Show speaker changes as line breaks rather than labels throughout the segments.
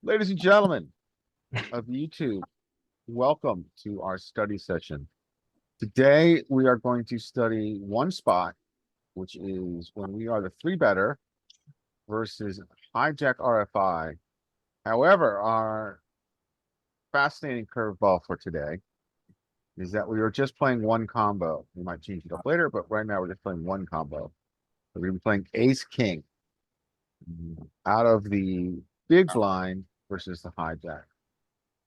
Ladies and gentlemen of YouTube, welcome to our study session. Today, we are going to study one spot, which is when we are the three better versus hijack RFI. However, our fascinating curveball for today is that we are just playing one combo. We might change it up later, but right now we're just playing one combo. We're going to be playing Ace King out of the big blind versus the hijack.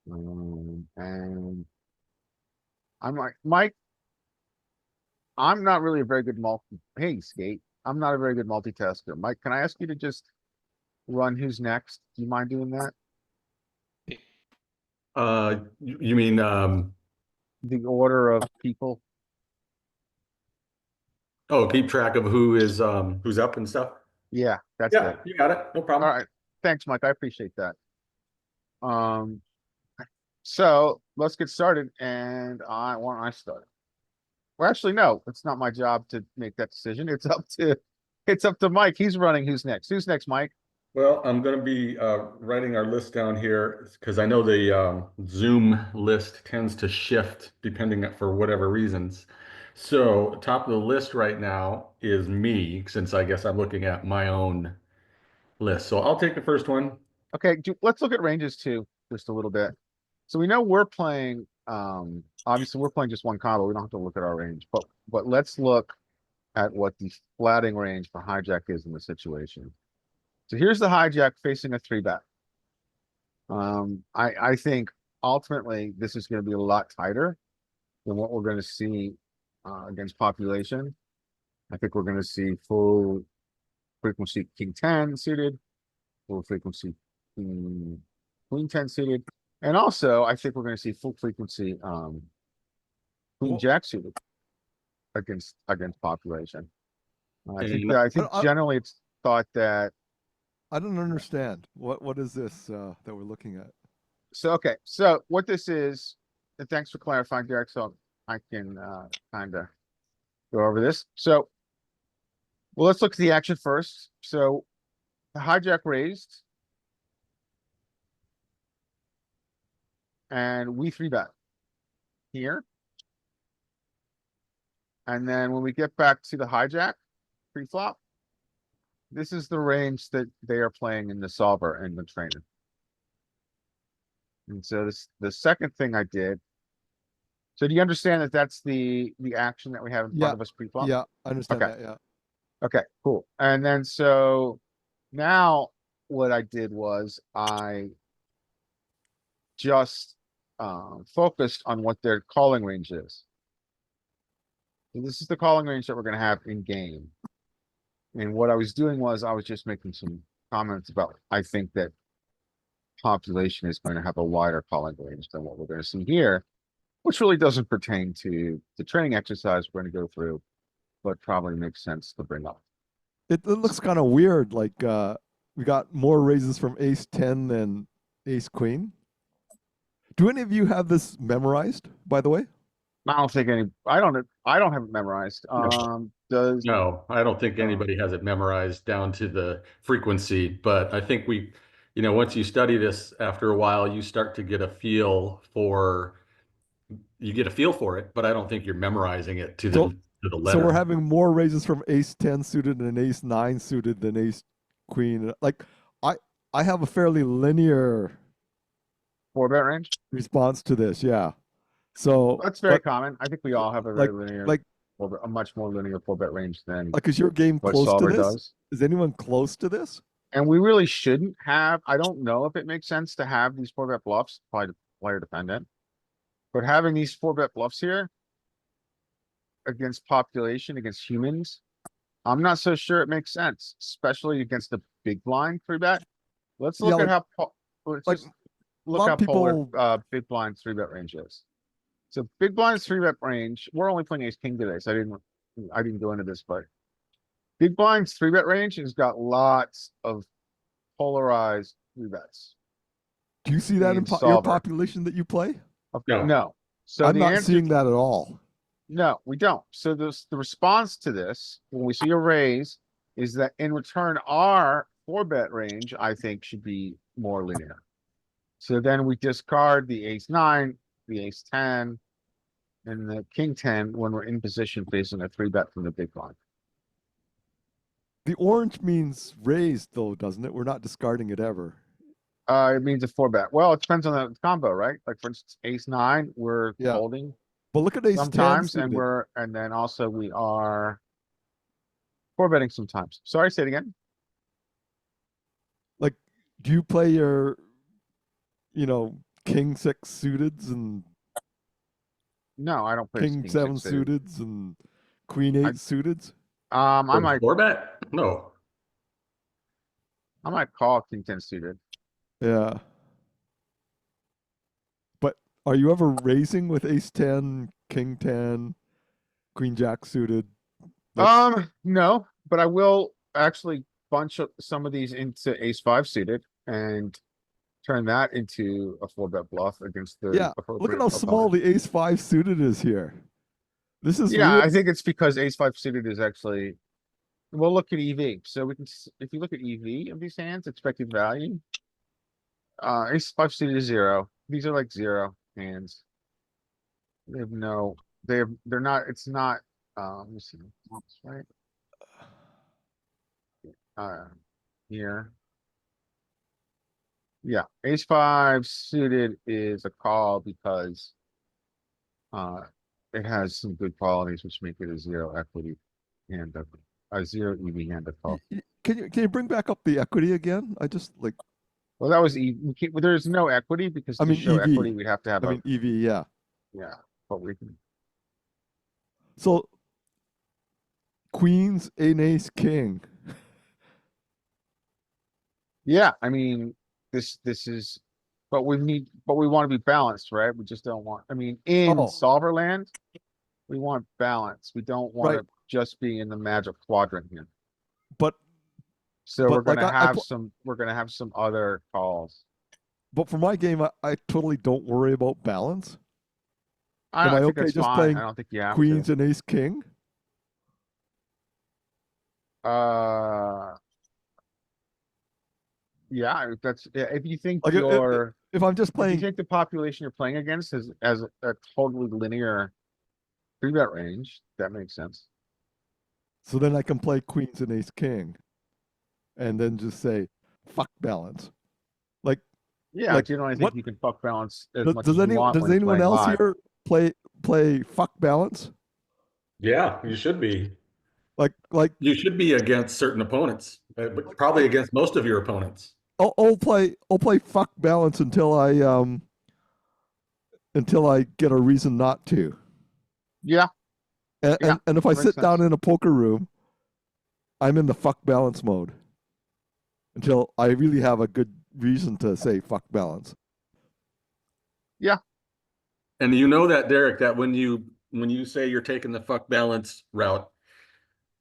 And I'm like, Mike, I'm not really a very good hey, Skate. I'm not a very good multitasker. Mike, can I ask you to just run who's next? Do you mind doing that?
You mean
The order of people?
keep track of who's up and stuff?
Yeah, that's
Yeah,
it.
you got it. No
All
problem.
right. Thanks, Mike. I appreciate that. Um, so let's get started. And why don't I start? Well, actually, no, it's not my job to make that decision. It's up to Mike. He's running who's next. Who's next, Mike?
Well, I'm going to be writing our list down here because I know the Zoom list tends to shift for whatever reasons. So, top of the list right now is me, since I guess I'm looking at my own list. So, I'll take the first one.
Okay, let's look at ranges too, just a little bit. So we know we're playing, obviously we're playing just one combo. We don't have to look at our range, but let's look at what the flatting range for hijack is in the situation. So here's the hijack facing a three bet. I think ultimately this is going to be a lot tighter than what we're going to see against population. I think we're going to see full frequency king 10 suited, full frequency queen 10 suited. And also, I think we're going to see full frequency queen jack suited against population. I think generally it's thought that.
I don't understand. What is this that we're looking at?
So okay, so what this is, and thanks for clarifying, Derek. So I can kind of go over this. So, well, let's look at the action first. So the hijack raised. And we three bet here. And then when we get back to the hijack pre-flop, this is the range that they are playing in the solver and the trainer. And so this the second thing I did. So do you understand that that's the action that we have in front of us pre-flop?
Yeah, I understand
Okay.
that. Yeah.
Okay, cool. And then so now what I did was I just focused on what their calling range is. So this is the calling range that we're going to have in game. And what I was doing was I was just making some comments about, I think that population is going to have a wider calling range than what we're going to see here, which really doesn't pertain to the training exercise we're going to go through, but probably makes sense to bring up.
It looks kind of weird. Like we got more raises from Ace 10 than Ace Queen. Do any of you have this memorized, by the way?
I don't think I don't have it memorized.
No, I don't think anybody has it memorized down to the frequency, but I think once you study this after a while, you start to get a feel for it, but I don't think you're memorizing it to the letter.
So we're having more raises from Ace 10 suited and Ace 9 suited than Ace Queen. Like I have a fairly linear
4-bet range
response to this. Yeah. So
that's very common. I think we all have a very linear,
like
a much more linear 4-bet range than
like is your game
what
close to
solver
this?
does.
Is anyone close to this?
And we really shouldn't have. I don't know if it makes sense to have these 4-bet bluffs, probably player dependent. But having these 4-bet bluffs here against population, against humans, I'm not so sure it makes sense, especially against the big blind 3-bet. Let's look at how polar big blind 3-bet range is. So big blind's 3-bet range. We're only playing ace king today, so I didn't go into this, but big blind's 3-bet range has got lots of polarized 3-bets.
Do you see that in your population that you play?
No. So
I'm not seeing that at all.
No, we don't. So the response to this, when we see a raise, is that in return, our 4-bet range, I think, should be more linear. So then we discard the ace nine, the ace 10, and the king 10 when we're in position facing a three bet from the big blind.
The orange means raised, though, doesn't it? We're not discarding it ever.
It means a four bet. Well, it depends on the combo, right? Like for instance, ace nine, we're
Yeah.
folding
But look at ace 10
sometimes, and
suited.
and then also we are four betting sometimes. Sorry, say it again.
Like, do you play your, king six suiteds and
No, I don't play
king
king
seven
six suited.
suiteds and queen eight suiteds?
I
For
might,
four bet? No.
I might call king 10 suited.
Yeah. But are you ever raising with ace 10, king 10, queen jack suited?
No, but I will actually bunch up some of these into ace five suited and turn that into a four bet bluff against the
Yeah. Look at
appropriate
how small
opponent.
the ace 5 suited is here. This is
Yeah,
weird.
I think it's because ace five suited is actually, we'll look at EV. So we can, if you look at EV of these hands, expected value. Ace five suited is zero. These are like zero hands. They have no, they're not, it's not, let me see, that's right? Here. Yeah, ace five suited is a call because it has some good qualities which make it a zero equity hand of a zero EV hand of call.
Can you bring back up the equity again? I just like,
Well, that was we can't, well, there's no equity because
I
to
mean
show equity
EV.
we'd have to have
I mean EV, yeah.
yeah, but we can.
So queens, an ace, king.
Yeah, I mean this is, but we want to be balanced, right? We just don't want. I mean, in
Oh,
solver land, we want balance. We don't want
right.
to just be in the magic quadrant here.
But
So we're
like
gonna have some. We're gonna have some other calls.
but for my game, I totally don't worry about balance. Am
I
I
think
okay
that's
just
fine. I
playing
don't think you have to.
queens and ace king?
Uh, yeah, if that's if you think
Like if I'm just
if you
playing,
think the population you're playing against has a totally linear three bet range, that makes sense.
so then I can play queens and ace king, and then just say fuck balance. Like
Yeah,
like
generally I think
what
you can fuck balance as much
does
as you
anyone
want when
does
it's
anyone
playing
else
live.
here play fuck balance?
Yeah, you should be.
Like
You should be against certain opponents, but probably
like
against most of your opponents.
I'll play fuck balance until I get a reason not to.
Yeah,
And,
yeah,
and if I
that makes
sit down
sense.
in a poker room, I'm in the fuck balance mode until I really have a good reason to say fuck balance.
Yeah,
And you know that, Derek, that when you say you're taking the fuck balance route,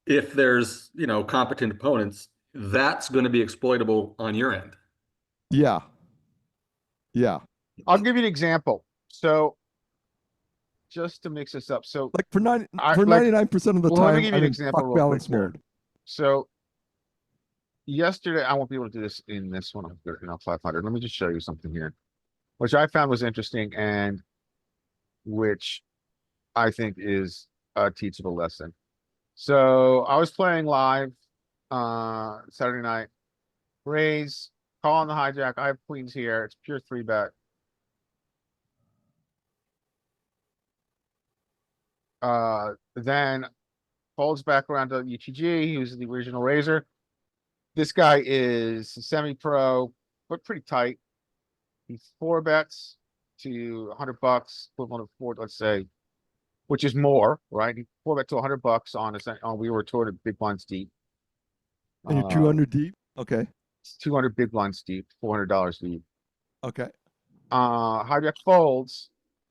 if there's, competent opponents, that's going to be exploitable on your end.
Yeah. Yeah.
I'll give you an example. So just to mix this up, so
Like for
I
for
like
99% of the
well, let me
time
give you
I'm
an
in
example
fuck
real quick
balance
here.
mode.
So yesterday, I won't be able to do this in this one. I'm good enough 500. Let me just show you something here, which I found was interesting and which I think is a teachable lesson. So I was playing live Saturday night. Raise, call on the hijack. I have queens here. It's pure three bet. Then folds back around to UTG. He was the original raiser. This guy is semi-pro, but pretty tight. He's four bets to $100, equivalent of four, let's say, which is more, right? He four bet to $100 on we were toward a big blinds deep.
And you're
Uh,
200 deep? Okay.
it's 200 big blinds deep, $400 deep.
Okay.
Hijack folds.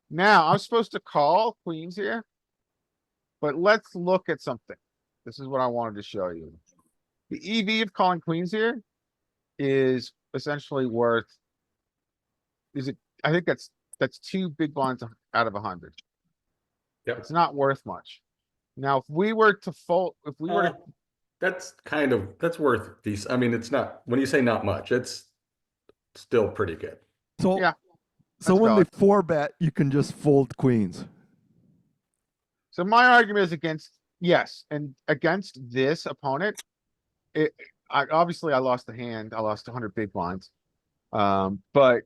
Now I'm supposed to call queens here, but let's look at something. This is what I wanted to show you. The EV of calling queens here is essentially worth, is it, I think that's two big blinds out of 100.
Yep.
It's not worth much. Now, if we were to fold, if we were to,
That's worth these. I mean, it's not, when you say not much, it's still pretty good.
So
Yeah,
so
that's
when they
valid.
four bet, you can just fold queens.
So my argument is against, yes, and against this opponent, I obviously I lost the hand. I lost 100 big blinds. But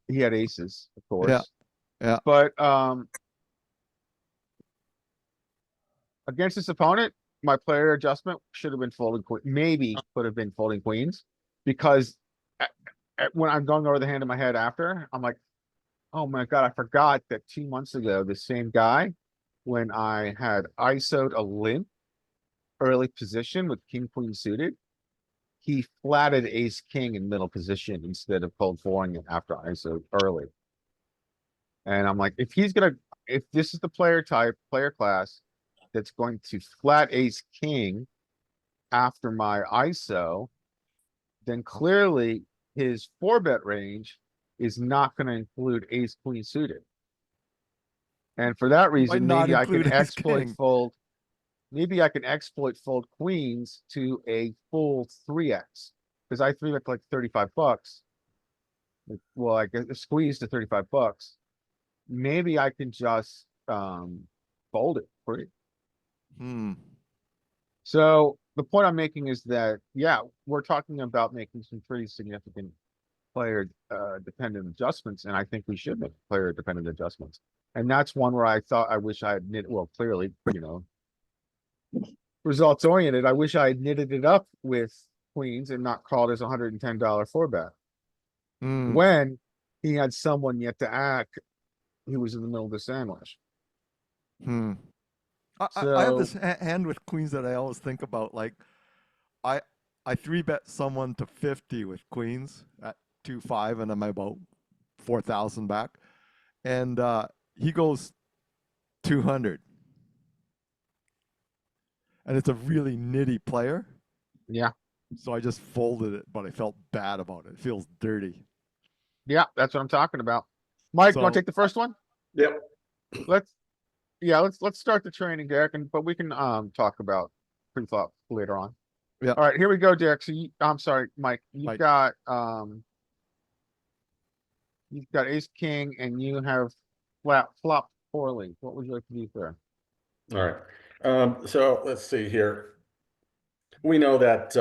he had aces, of
Yeah,
course.
yeah.
But against this opponent, my player adjustment should have been folding queen. Maybe could have been folding queens because when I'm going over the hand in my head after, I'm like, oh my god, I forgot that 2 months ago, the same guy, when I had ISO'd a limp early position with king queen suited, he flatted ace king in middle position instead of cold fouring it after ISO early. And I'm like, if this is the player type, player class that's going to flat ace king after my ISO, then clearly his four bet range is not going to include ace queen suited. And for that
Might
reason,
not
maybe I can
include ace
exploit
king.
fold. Maybe I can exploit fold queens to a full 3x because I 3x like 35 bucks. Well, I get squeeze to 35 bucks. Maybe I can just fold it free.
Hmm.
So the point I'm making is that, yeah, we're talking about making some pretty significant player dependent adjustments, and I think we should make player dependent adjustments. And that's one where I thought I wish I had knit, well, clearly, results oriented. I wish I had knitted it up with queens and not called his $110 four bet
Hmm.
when he had someone yet to act. He was in the middle of the sandwich.
Hmm. I have
So
this hand with queens that I always think about. Like, I I three bet someone to 50 with queens at 2-5, and I'm about 4,000 back, and he goes 200, and it's a really nitty player.
yeah,
So I just folded it, but I felt bad about it. It feels dirty.
yeah, that's what I'm talking about. Mike, you want to
So
take the first one?
Yep.
Let's Yeah, let's start the training, Derek, and but we can talk about pre-flop later on.
yeah,
All right, here we go, Derek. So I'm sorry, Mike.
Mike.
You've got ace king and you have flopped poorly. What would you like to do there?
All right. So let's see here. We know that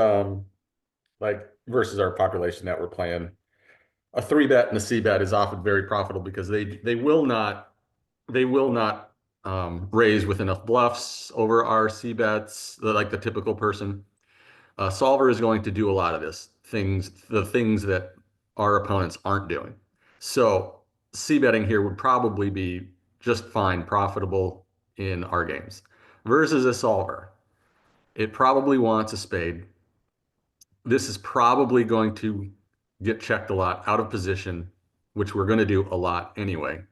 like versus our population that we're playing, a three bet and a C bet is often very profitable because they will not raise with enough bluffs over our C bets, like the typical person. Solver is going to do a lot of the things that our opponents aren't doing. So C betting here would probably be just fine, profitable in our games. Versus a solver, it probably wants a spade. This is probably going to get checked a lot out of position, which we're going to do a lot anyway.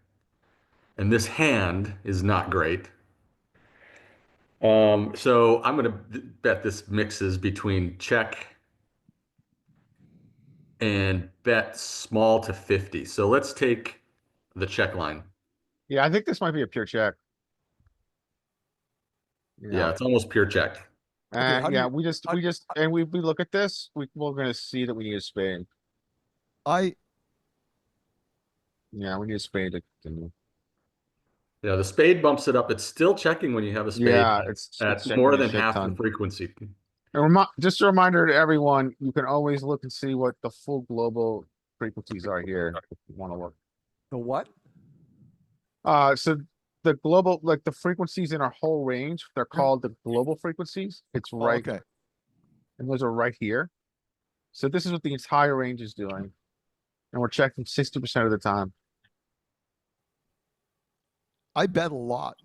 And this hand is not great. So I'm going to bet this mixes between check and bet small to 50. So let's take the check line.
Yeah, I think this might be a pure check.
Yeah, it's almost pure check.
Okay, how do
Yeah,
you?
we just and we look at this, we're gonna see that we need a spade.
I
Yeah, we need a spade to continue.
Yeah, the spade bumps it up. It's still checking when you have a spade
Yeah, it's
at
checking
more
a
than
shit
half the
ton.
frequency.
And just a reminder to everyone, you can always look and see what the full global frequencies are here if you want to look.
the what?
So the global, like the frequencies in our whole range, they're
Yeah.
called the global frequencies. It's
Oh,
right,
okay.
and those are right here. So this is what the entire range is doing. And we're checking 60% of the time.
I bet a lot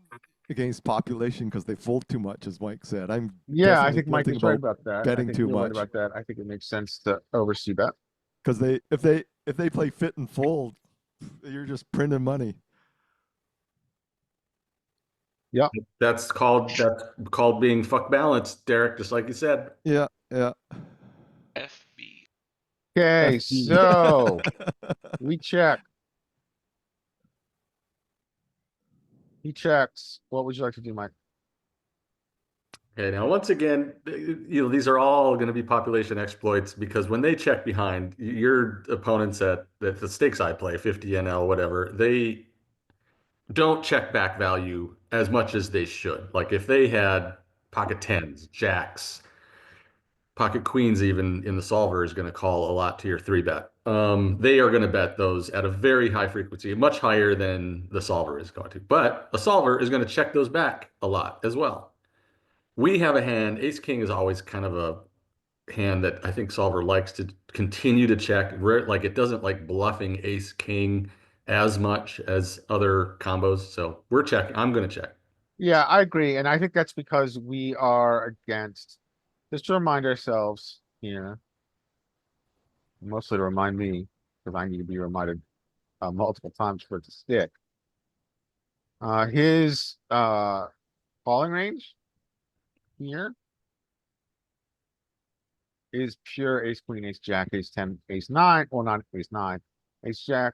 against population because they fold too much, as Mike said. I'm
Yeah, I
definitely
think Mike
guilty
is right
about
about that. I
betting
think
too
you're right
much
about that. I think it makes sense to oversee bet.
because if they play fit and fold, you're just printing money.
Yep.
That's called being fuck balanced, Derek, just like you said.
Yeah, yeah.
FB.
Okay,
FD.
so we check. He checks. What would you like to do, Mike?
Okay, now once again, these are all going to be population exploits because when they check behind your opponents at the stakes I play, 50 NL, whatever, they don't check back value as much as they should. Like if they had pocket tens, jacks, pocket queens, even in the solver is going to call a lot to your three bet. They are going to bet those at a very high frequency, much higher than the solver is going to. But a solver is going to check those back a lot as well. We have a hand, ace king is always kind of a hand that I think solver likes to continue to check. Like it doesn't like bluffing ace king as much as other combos. So we're checking. I'm going to check.
Yeah, I agree. And I think that's because we are against, just to remind ourselves here, mostly to remind me, because I need to be reminded multiple times for it to stick. His calling range here is pure ace, queen, ace, jack, ace 10, ace 9, well, not ace 9, ace jack,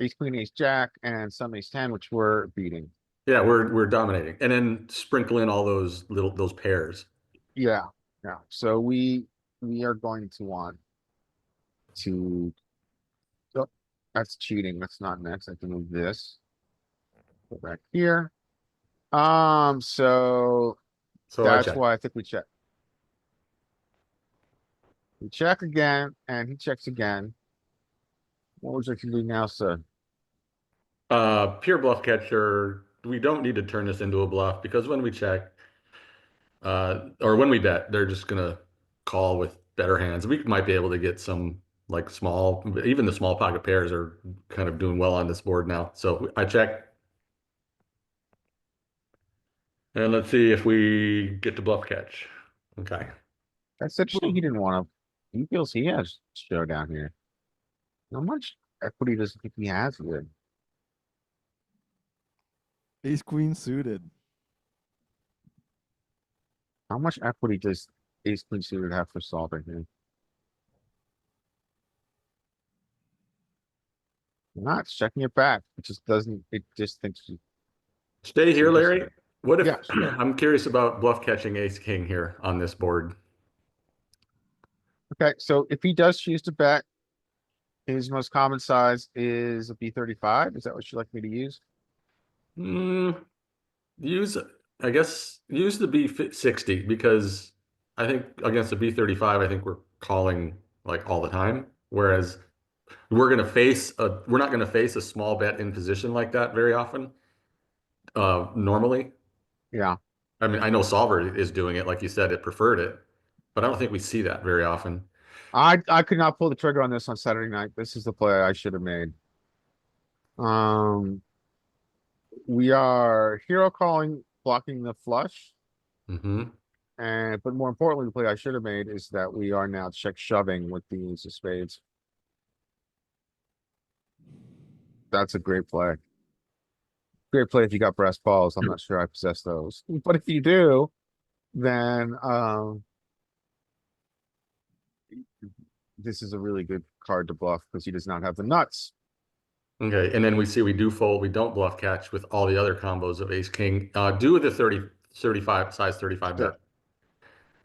ace, queen, ace, jack, and some ace 10, which we're beating.
Yeah, we're dominating. And then sprinkle in all those pairs.
Yeah, yeah. So we are going to want to, oh, that's cheating. That's not next. I can move this. Go back here. So
So I
that's
check.
why I think we check. We check again, and he checks again. What would you like to do now, sir?
Pure bluff catcher. We don't need to turn this into a bluff because when we check, or when we bet, they're just gonna call with better hands. We might be able to get some like small, even the small pocket pairs are kind of doing well on this board now. So I check. And let's see if we get to bluff catch. Okay.
That's interesting. He didn't want to. He feels he has showdown here. How much equity does he think he has here?
Ace queen suited.
How much equity does ace queen suited have for solving here? Not checking it back. It just doesn't. It just thinks.
Stay here, Larry. What if
Yeah, sure.
I'm curious about bluff catching ace king here on this board?
Okay, so if he does choose to bet, his most common size is a B35. Is that what you'd like me to use?
Use, I guess, use the B60 because I think against the B35, I think we're calling like all the time. Whereas we're not gonna face a small bet in position like that very often. Normally.
Yeah.
I mean, I know solver is doing it, like you said, it preferred it, but I don't think we see that very often.
I could not pull the trigger on this on Saturday night. This is the play I should have made. We are hero calling, blocking the flush.
Hmm.
And but more importantly, the play I should have made is that we are now check shoving with the ace of spades. That's a great play. Great play if you got brass balls. I'm not sure I possess those. But if you do, then this is a really good card to bluff because he does not have the nuts.
Okay, and then we see we do fold, we don't bluff catch with all the other combos of ace king. Do the 35 size 35
Sure.
bet.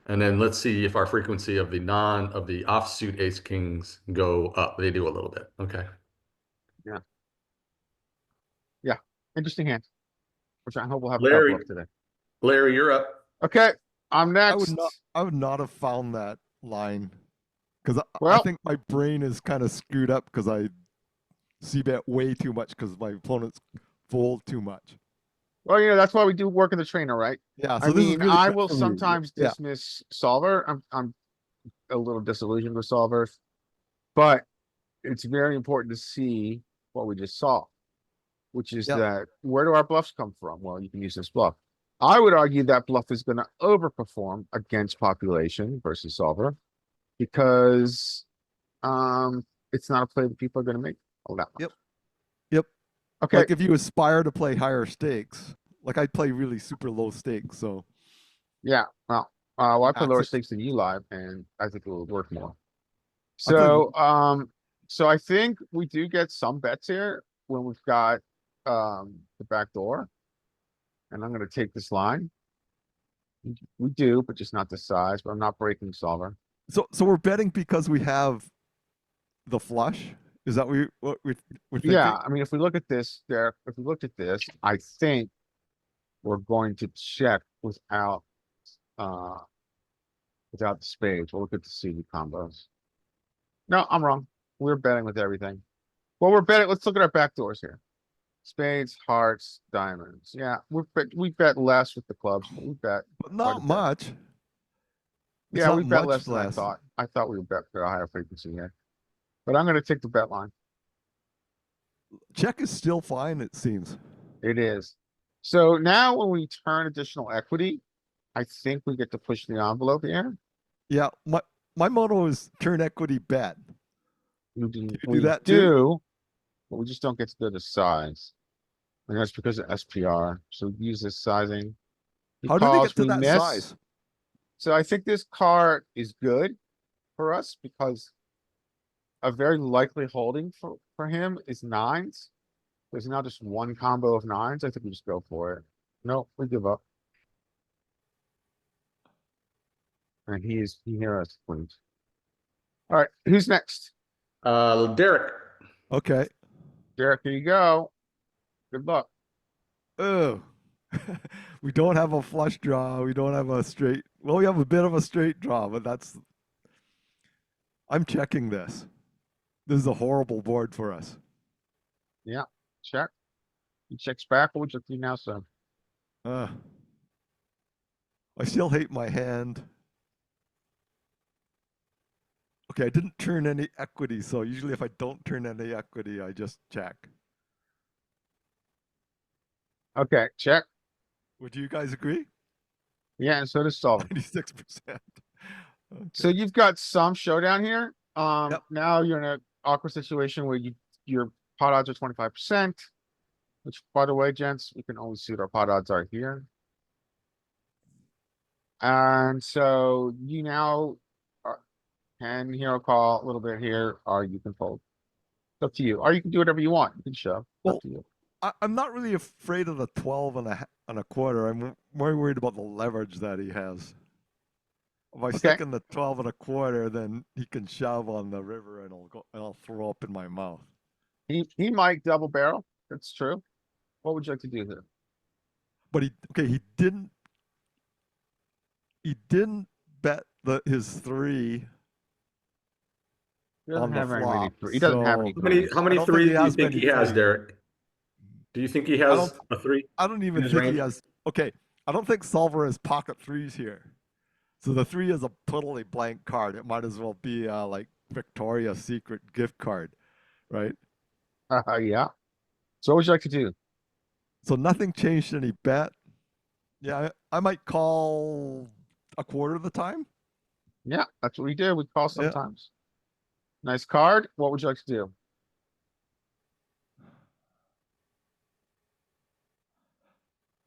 And then let's see if our frequency of the offsuit ace kings go up. They do a little bit. Okay.
Yeah. Interesting hand. Which I hope we'll have a
Larry,
couple of today.
Larry, you're up.
Okay. I'm
I
next.
would not have found that line because I
Well,
think my brain is kind of screwed up because I see bet way too much because my opponents fold too much.
well, that's why we do work in the trainer, right?
Yeah, so
I
this is
mean,
really
I
good
will
for me.
sometimes
Yeah.
dismiss solver. I'm a little disillusioned with solvers, but it's very important to see what we just saw, which is
Yep.
that where do our bluffs come from? Well, you can use this bluff. I would argue that bluff is going to overperform against population versus solver because it's not a play that people are going to make all that much.
Yep. Yep.
Okay.
Like if you aspire to play higher stakes, like I play really super low stakes, so
Yeah. Well, I play lower
Access-
stakes than you live, and I think it will work more.
I play-
So I think we do get some bets here when we've got the back door. And I'm gonna take this line. We do, but just not the size, but I'm not breaking solver.
So we're betting because we have the flush. Is that what we're thinking?
Yeah, I mean, if we look at this, Derek, if we looked at this, I think we're going to check uh, without the spades. We'll look at the CD combos. No, I'm wrong. We're betting with everything. Well, we're betting. Let's look at our back doors here. Spades, hearts, diamonds. Yeah, we bet less with the clubs, but we bet.
But
quite a
not
bit.
much. It's
Yeah,
not
we bet
much
less than I
less.
thought. I thought we would bet for a higher frequency here. But I'm gonna take the bet line.
Check is still fine, it seems.
It is. So now when we turn additional equity, I think we get to push the envelope here.
Yeah, my motto is turn equity bet.
We do,
you do
we
that too?
do, but we just don't get to go to size. And that's because of SPR. So we use this sizing. He
How do they
calls,
get to
we
that
miss.
size?
So I think this card is good for us because a very likely holding for him is nines. There's now just one combo of nines. I think we just go for it. No, we give up. And he hear us, queens. All right, who's next?
Derek.
Okay.
Derek, here you go. Good luck.
Oh, we don't have a flush draw. We don't have a straight. Well, we have a bit of a straight draw, but that's. I'm checking this. This is a horrible board for us.
Yeah, check. He checks back. What would you do now, sir?
I still hate my hand. Okay, I didn't turn any equity, so usually if I don't turn any equity, I just check.
Okay, check.
Would you guys agree?
Yeah, and so does Sullivan.
96%.
So you've got some showdown here.
Yep.
Now you're in an awkward situation where your pot odds are 25%, which by the way, gents, we can only see what our pot odds are here. And so you now can hero call a little bit here, or you can fold. It's up to you. Or you can do whatever you want. You can shove.
Well,
Up to you.
I'm not really afraid of the 12 and a quarter. I'm more worried about the leverage that he has. If I stick in the 12 and a quarter, then he can shove on the river and I'll throw up in my mouth.
He might double barrel. That's true. What would you like to do here?
But he didn't bet his 3
He doesn't
on the
have very many
flop.
He doesn't have any
So
threes.
How
I
many
don't think
threes
he
do you
has
think
many
he has,
threes.
Derek? Do you think he has a 3?
I don't even
his
think
range?
he has. Okay, I don't think Solver has pocket 3s here. So the 3 is a totally blank card. It might as well be like Victoria's Secret gift card, right?
Yeah. So what would you like to do?
So nothing changed any bet. Yeah, I might call a quarter of the time.
Yeah, that's what we do. We call
Yeah.
sometimes. Nice card. What would you like to do?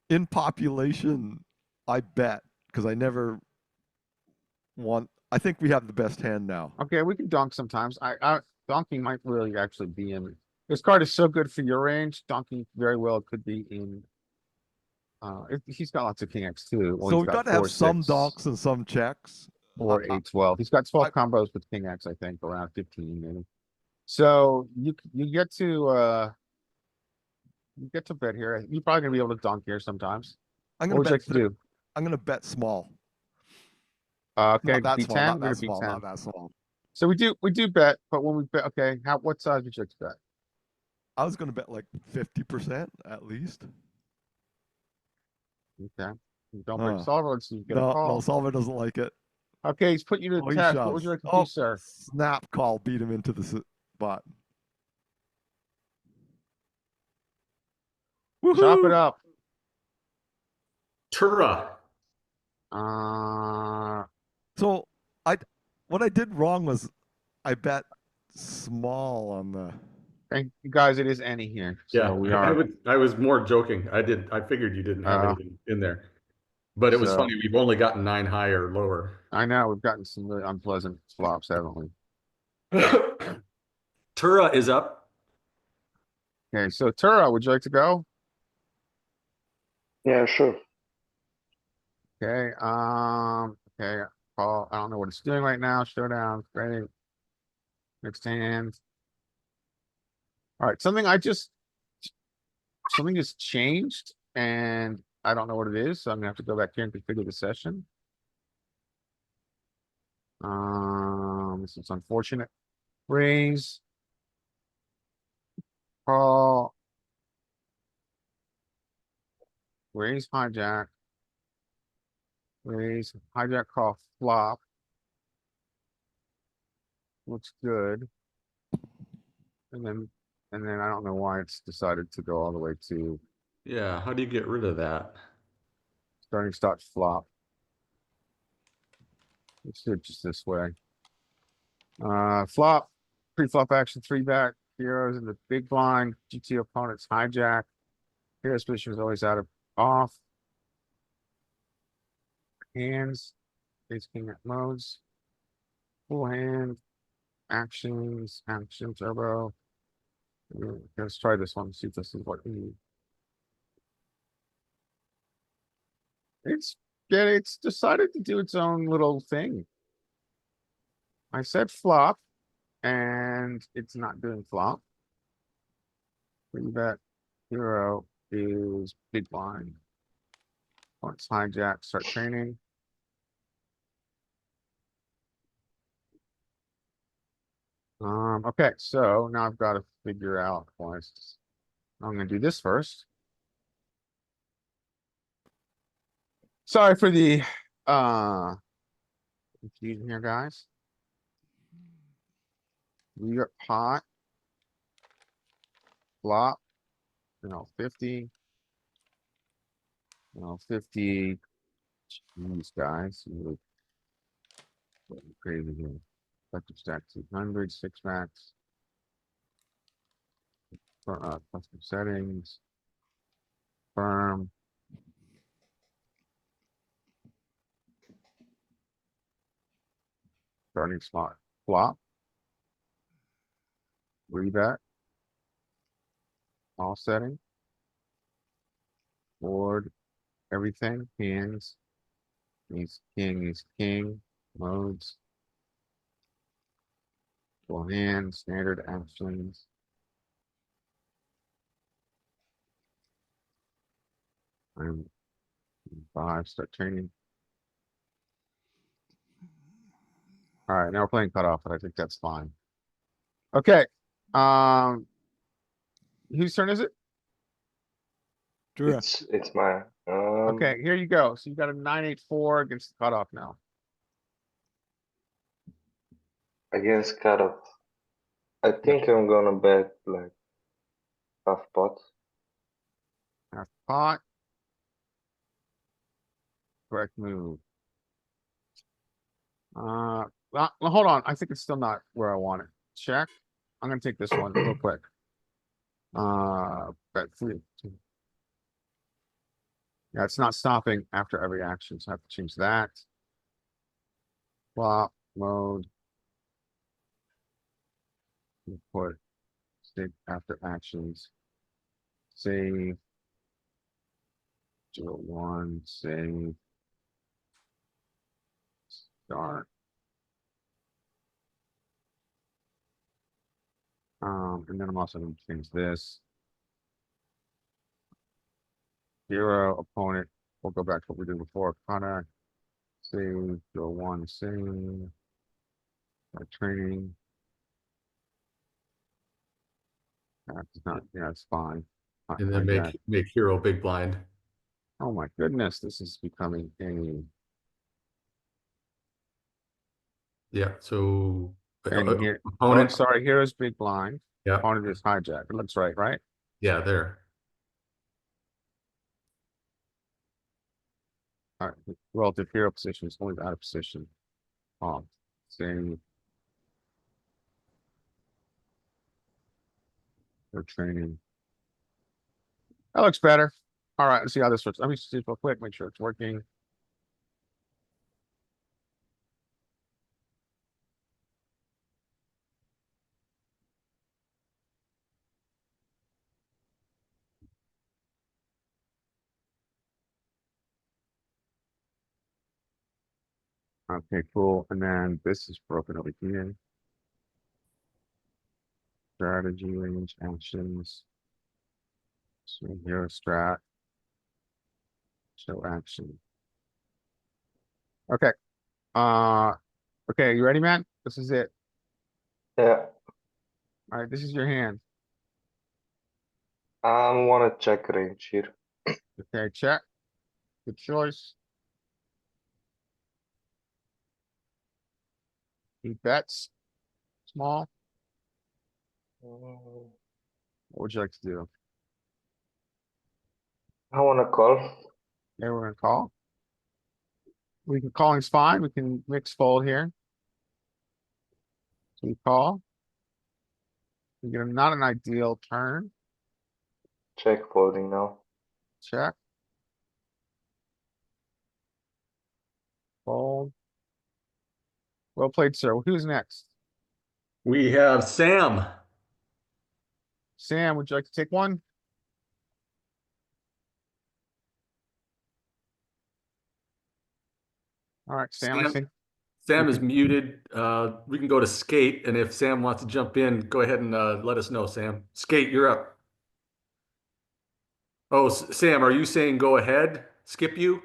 In population, I bet because I never want. I think we have the best hand now.
Okay, we can dunk sometimes. Donking might really actually be in. This card is so good for your range. Donking very well could be in. He's got lots of king X too. Well,
So
he's
we've
got
got to have
4,
some
6,
donks and some checks.
or 8, 12. He's got 12
I-
combos with king X, I think, around 15 maybe. So you get to bet here. You're probably gonna be able to dunk here sometimes.
I'm
What
gonna
would you like
bet.
to do?
I'm gonna bet small.
Okay,
Not that
B10.
small. Not
We're gonna
that small.
B10.
Not that small.
So we do bet, but when we bet, okay, what size would you like to bet?
I was gonna bet like 50% at least.
Okay. You don't break solver, let's see, you get a
No,
call.
Solver doesn't like it.
Okay, he's put you to
Oh,
the
he
test. What
shoves.
would you like to
Oh,
do, sir?
snap call beat him into the spot.
Chop it
Woohoo!
up.
Tura.
So what I did wrong was I bet small on the.
Thank you guys, it is any here. So
Yeah,
we are.
I was more joking. I figured you didn't have anything in there. But it was
So-
funny, we've only gotten 9 high or lower.
I know, we've gotten some really unpleasant flops, haven't we?
Tura is up.
Okay, so Tura, would you like to go?
Yeah, sure.
Okay, call, I don't know what it's doing right now, showdown, great. Next hand. All right, something just changed and I don't know what it is, so I'm gonna have to go back here and configure the session. This is unfortunate. Raise. Call. Raise hijack. Raise hijack call flop. Looks good. And then I don't know why it's decided to go all the way to
Yeah, how do you get rid of that?
starting start flop. Let's do it just this way. Flop, pre-flop action, three back, heroes in the big blind, GTO opponents hijack. Heroes position is always out of off. Hands, ace king at modes. Full hand, actions, action turbo. Let's try this one, see if this is what we need. It's decided to do its own little thing. I said flop, and it's not doing flop. Three bet hero is big blind. Once hijack, start training. Okay, so now I've got to figure out what's. I'm gonna do this first. Sorry for the confusion here, guys. New York pot. Flop. 50. 50. Jeez, guys. You look crazy here. Effective stack 200, six max. Custom settings. Firm. Starting spot. Flop. Rebet. All setting. Board. Everything. Hands. Ace king. Modes. Full hand. Standard actions. I'm 5. Start training. All right, now we're playing cutoff, but I think that's fine. Okay. Um, whose turn is it?
Drew,
It's mine.
Okay, here you go. So you got a 9-8-4 against the cutoff now.
Against cutoff. I think I'm gonna bet like half pot.
Half pot. Correct move. Well, hold on. I think it's still not where I want it. Check. I'm gonna take this one real quick. Bet 3. Yeah, it's not stopping after every action, so I have to change that. Flop mode. Put state after actions. Save. 0-1, save. Start. And then I'm also gonna change this. Hero opponent. We'll go back to what we did before. Contact. Save. 0-1, save. Start training. That's not, yeah, it's fine.
And then
Hijack.
make hero big blind.
Oh my goodness, this is becoming a.
Yeah, so
And here, oh,
opponent,
sorry, here's big blind.
yeah,
Opponent is hijack. It looks right, right?
yeah, there.
All right, relative hero position is only out of position. Same. For training. That looks better. All right, let's see how this works. Let me see real quick, make sure it's working. Okay, cool. And then this is broken over here. Strategy, range, actions. So here, strat. Show action. Okay. Okay, you ready, man? This is it.
Yeah,
All right, this is your hand.
I wanna check range here.
Okay, check. Good choice. He bets small.
Mm,
What would you like to do?
I wanna call.
Okay, we're gonna call. We can calling's fine. We can mix fold here. So we call. We get not an ideal turn.
Check folding now.
Check. Fold. Well played, sir. Who's next?
We have Sam.
Sam, would you like to take one? All right, Sam, I
Sam,
think
Sam
we
is
can,
muted. We can go to Skate, and if Sam wants to jump in, go ahead and let us know, Sam. Skate, you're up. Oh, Sam, are you saying go ahead? Skip you?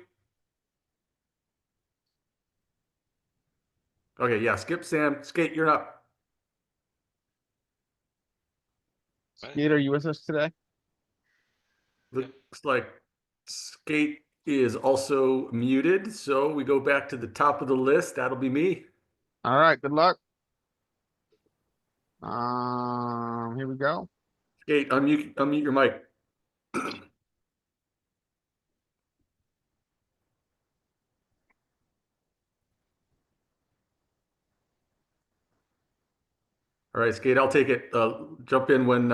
Okay, yeah, skip Sam. Skate, you're up.
Skate, are you with us today?
Looks like Skate is also muted, so we go back to the top of the list. That'll be me.
All right, good luck. Here we go.
Skate, unmute your mic. All right, Skate, I'll take it. Jump in when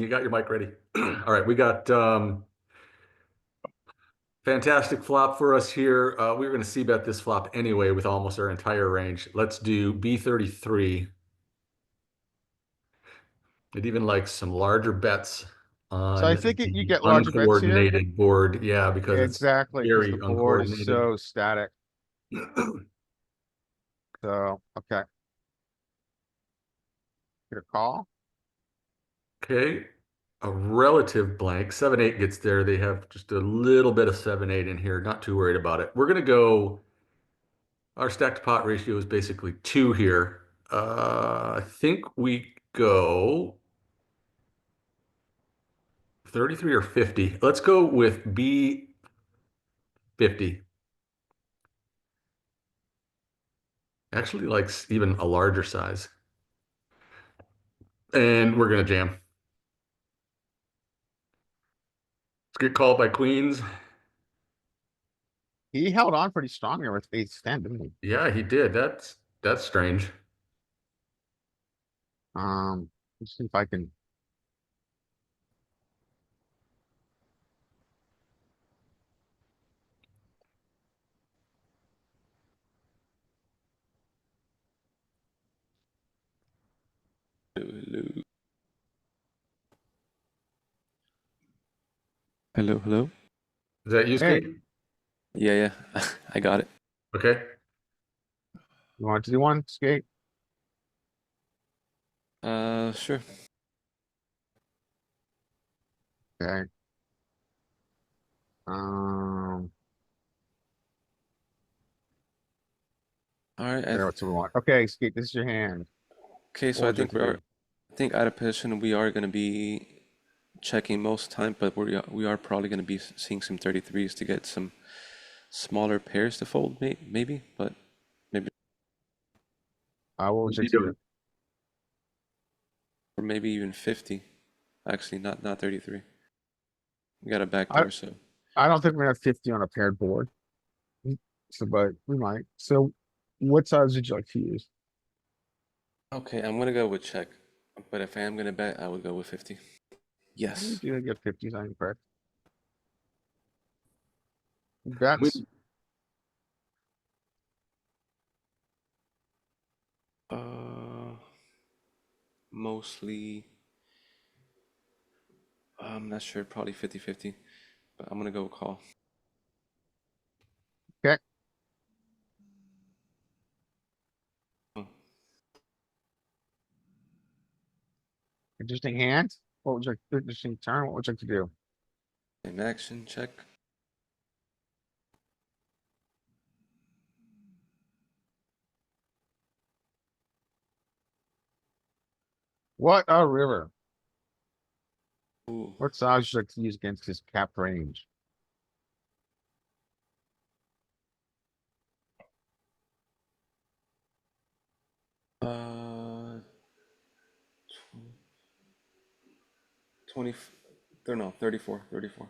you got your mic ready. All right, we got fantastic flop for us here. We were going to see bet this flop anyway with almost our entire range. Let's do B33. It even likes some larger bets
So I
on
think you
the
get larger bets here.
uncoordinated board. Yeah, because it's
Exactly, because the
very
board is
uncoordinated.
so static. So, okay. Get a call.
Okay, a relative blank. 7-8 gets there. They have just a little bit of 7-8 in here. Not too worried about it. We're gonna go. Our stack to pot ratio is basically 2 here. I think we go 33 or 50. Let's go with B 50. Actually, likes even a larger size. And we're gonna jam. Let's get called by queens.
He held on pretty strong there with ace 10, didn't he?
Yeah, he did. That's strange.
Let's see if I can.
Hello, hello, hello.
Is that you,
Hey,
Skate?
Yeah, yeah, I got it.
Okay.
you want to do one? Skate?
Sure.
Okay.
All right.
There, what's what we want. Okay, Skate, this is your hand.
Okay, so
What
I
would you like
think
to
we are.
do?
I think out of position we are gonna be checking most time, but we are probably gonna be seeing some 33s to get some smaller pairs to fold, maybe, but maybe
What would
What
you
are
like
you
to
doing?
do?
or maybe even 50. Actually, not 33. We got a
I,
backdoor, so
I don't think we're gonna have 50 on a paired board. So, but we might. So what size would you like to use?
okay. I'm gonna go with check, but if I am gonna bet, I would go with 50.
We
Yes.
do get 50s on correct.
We,
Bets.
Uh, Mostly. I'm not sure. Probably 50-50, but I'm gonna go call.
Okay. Interesting hand. What would you like? Interesting turn. What would you like to do?
Same action, check.
What a river.
Ooh.
What size would you like to use against his capped range?
Uh, 20, no, 34, 34.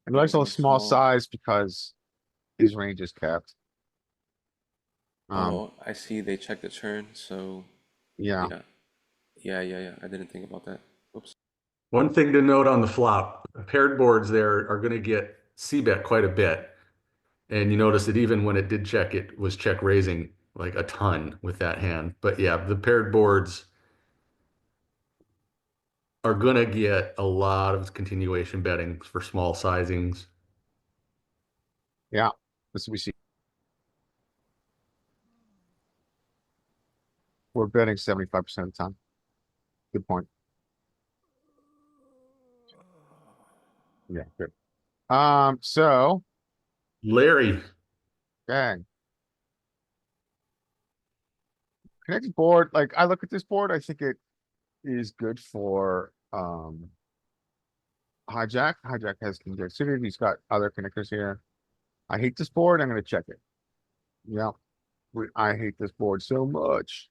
He likes a
Go
small
small.
size because his range is capped.
Oh, I see they checked the turn, so
Yeah,
yeah. I didn't think about that. Oops.
One thing to note on the flop, paired boards there are going to get c-bet quite a bit. And you notice that even when it did check, it was check raising like a ton with that hand. But yeah, the paired boards are going to get a lot of continuation betting for small sizings.
yeah. This we see. We're betting 75% of the time. Good point. Yeah, good. So,
Larry,
dang. Connected board, like I look at this board, I think it is good for hijack. Hijack has king jack suited. He's got other connectors here. I hate this board. I'm gonna check it. Yeah. I hate this board so much.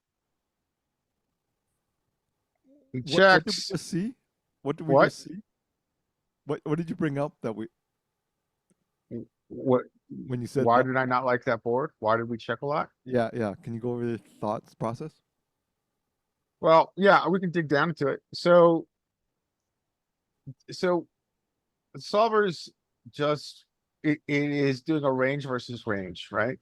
He
What did we
checks.
just see? What did we
What?
just see? What did you bring up that we
What?
when you said
Why
that?
did I not like that board? Why did we check a lot?
Yeah. Can you go over the thoughts process?
Well, yeah, we can dig down into it. So solvers just it is doing a range versus range, right?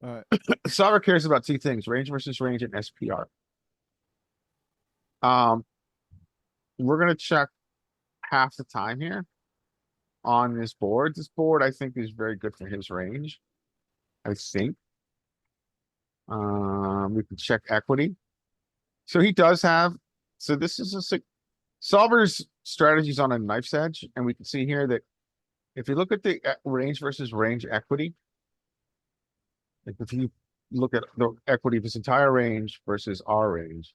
All right.
Solver cares about two things: range versus range and SPR. Um, we're gonna check half the time here on this board. This board, I think, is very good for his range. I think. We can check equity. So he does have. So this is solver's strategies on a knife's edge, and we can see here that if you look at the range versus range equity, like if you look at the equity of his entire range versus our range,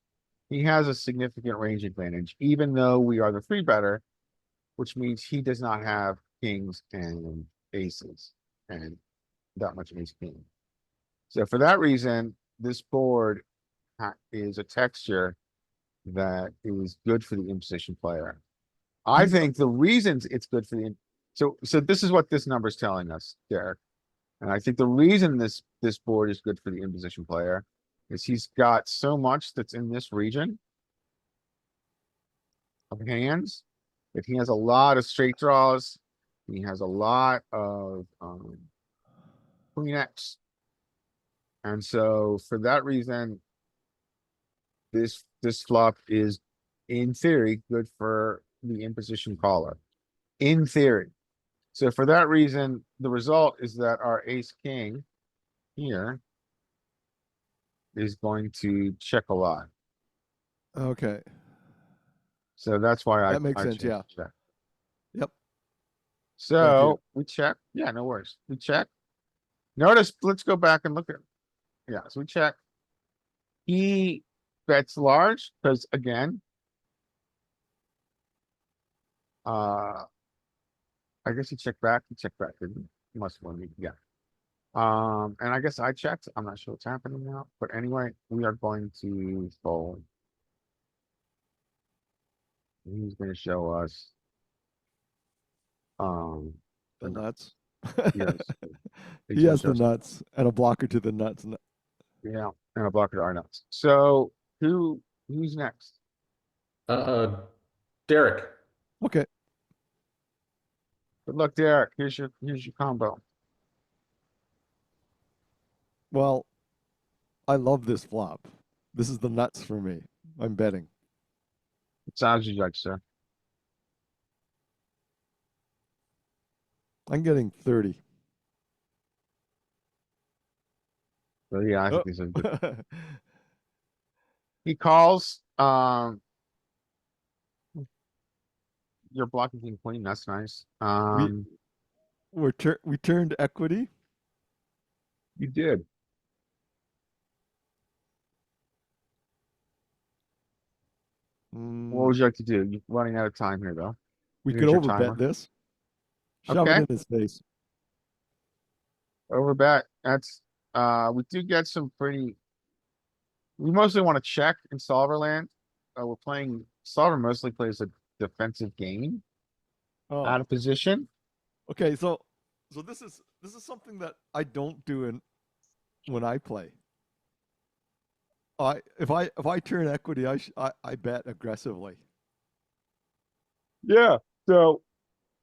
he has a significant range advantage, even though we are the three better, which means he does not have kings and aces and that much ace king. So for that reason, this board is a texture that is good for the imposition player. I think the reasons it's good for the so this is what this number is telling us, Derek. And I think the reason this board is good for the imposition player is he's got so much that's in this region of hands that he has a lot of straight draws. He has a lot of queen X. And so for that reason, this flop is in theory good for the imposition caller. In theory. So for that reason, the result is that our ace king here is going to check a lot.
Okay.
So that's why
That makes
I
sense,
changed
yeah.
check.
Yep.
So we check. Yeah, no worries. We check. Notice, let's go back and look at. Yeah, so we check. He bets large because again, uh, I guess he checked back. He checked back. Didn't he? He must have won me. Yeah. And I guess I checked. I'm not sure what's happening now, but anyway, we are going to fold. He's going to show us.
The
the
nuts.
Yes.
He has the nuts and a blocker to the nuts.
Yeah, and a blocker to our nuts. So who's next?
Derek.
Okay.
Good luck, Derek. Here's your combo.
Well, I love this flop. This is the nuts for me. I'm betting.
What size you like, sir?
I'm getting 30.
So yeah, I
Oh.
think these are good. He calls, you're blocking king queen, that's nice.
We we turned equity.
You did. What
Mm,
would you like to do? You're running out of time here, though.
we
Here's
could
your
overbet
timer.
this. Shove it
Okay,
in his face.
overbet. That's, we do get some pretty. We mostly want to check in solver land. We're playing, solver mostly plays a defensive game
Oh,
out of position.
okay. So this is something that I don't do in when I play. If I turn equity, I bet aggressively.
Yeah, so,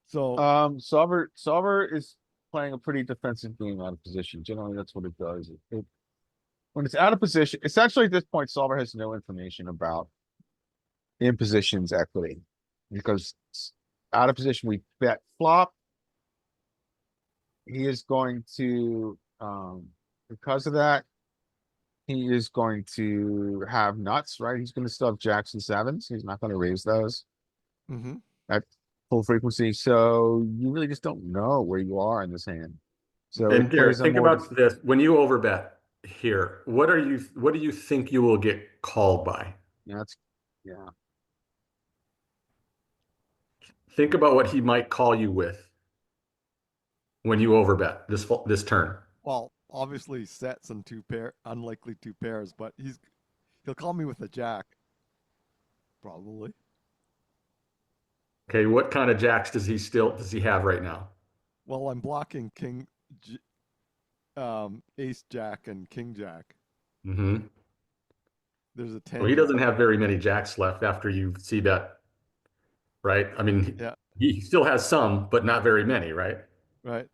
So
solver is playing a pretty defensive game out of position. Generally, that's what it does. When it's out of position, essentially at this point, solver has no information about in positions equity. Because out of position, we bet flop. He is going to, because of that, he is going to have nuts, right? He's gonna still have jacks and sevens. He's not gonna raise those
mhm.
at full frequency. So you really just don't know where you are in this hand. So
And
it plays
Garrett,
a
think
more,
about this. When you overbet here, what do you think you will get called by?
yeah, that's, yeah.
Think about what he might call you with when you overbet this turn.
Well, obviously sets and unlikely two pairs, but he'll call me with a jack. Probably.
Okay, what kind of jacks does he have right now?
Well, I'm blocking ace jack and king jack.
Mm-hmm.
There's a 10
Well, he
here.
doesn't have very many jacks left after you see bet, right? I mean,
Yeah,
he still has some, but not very many, right?
right.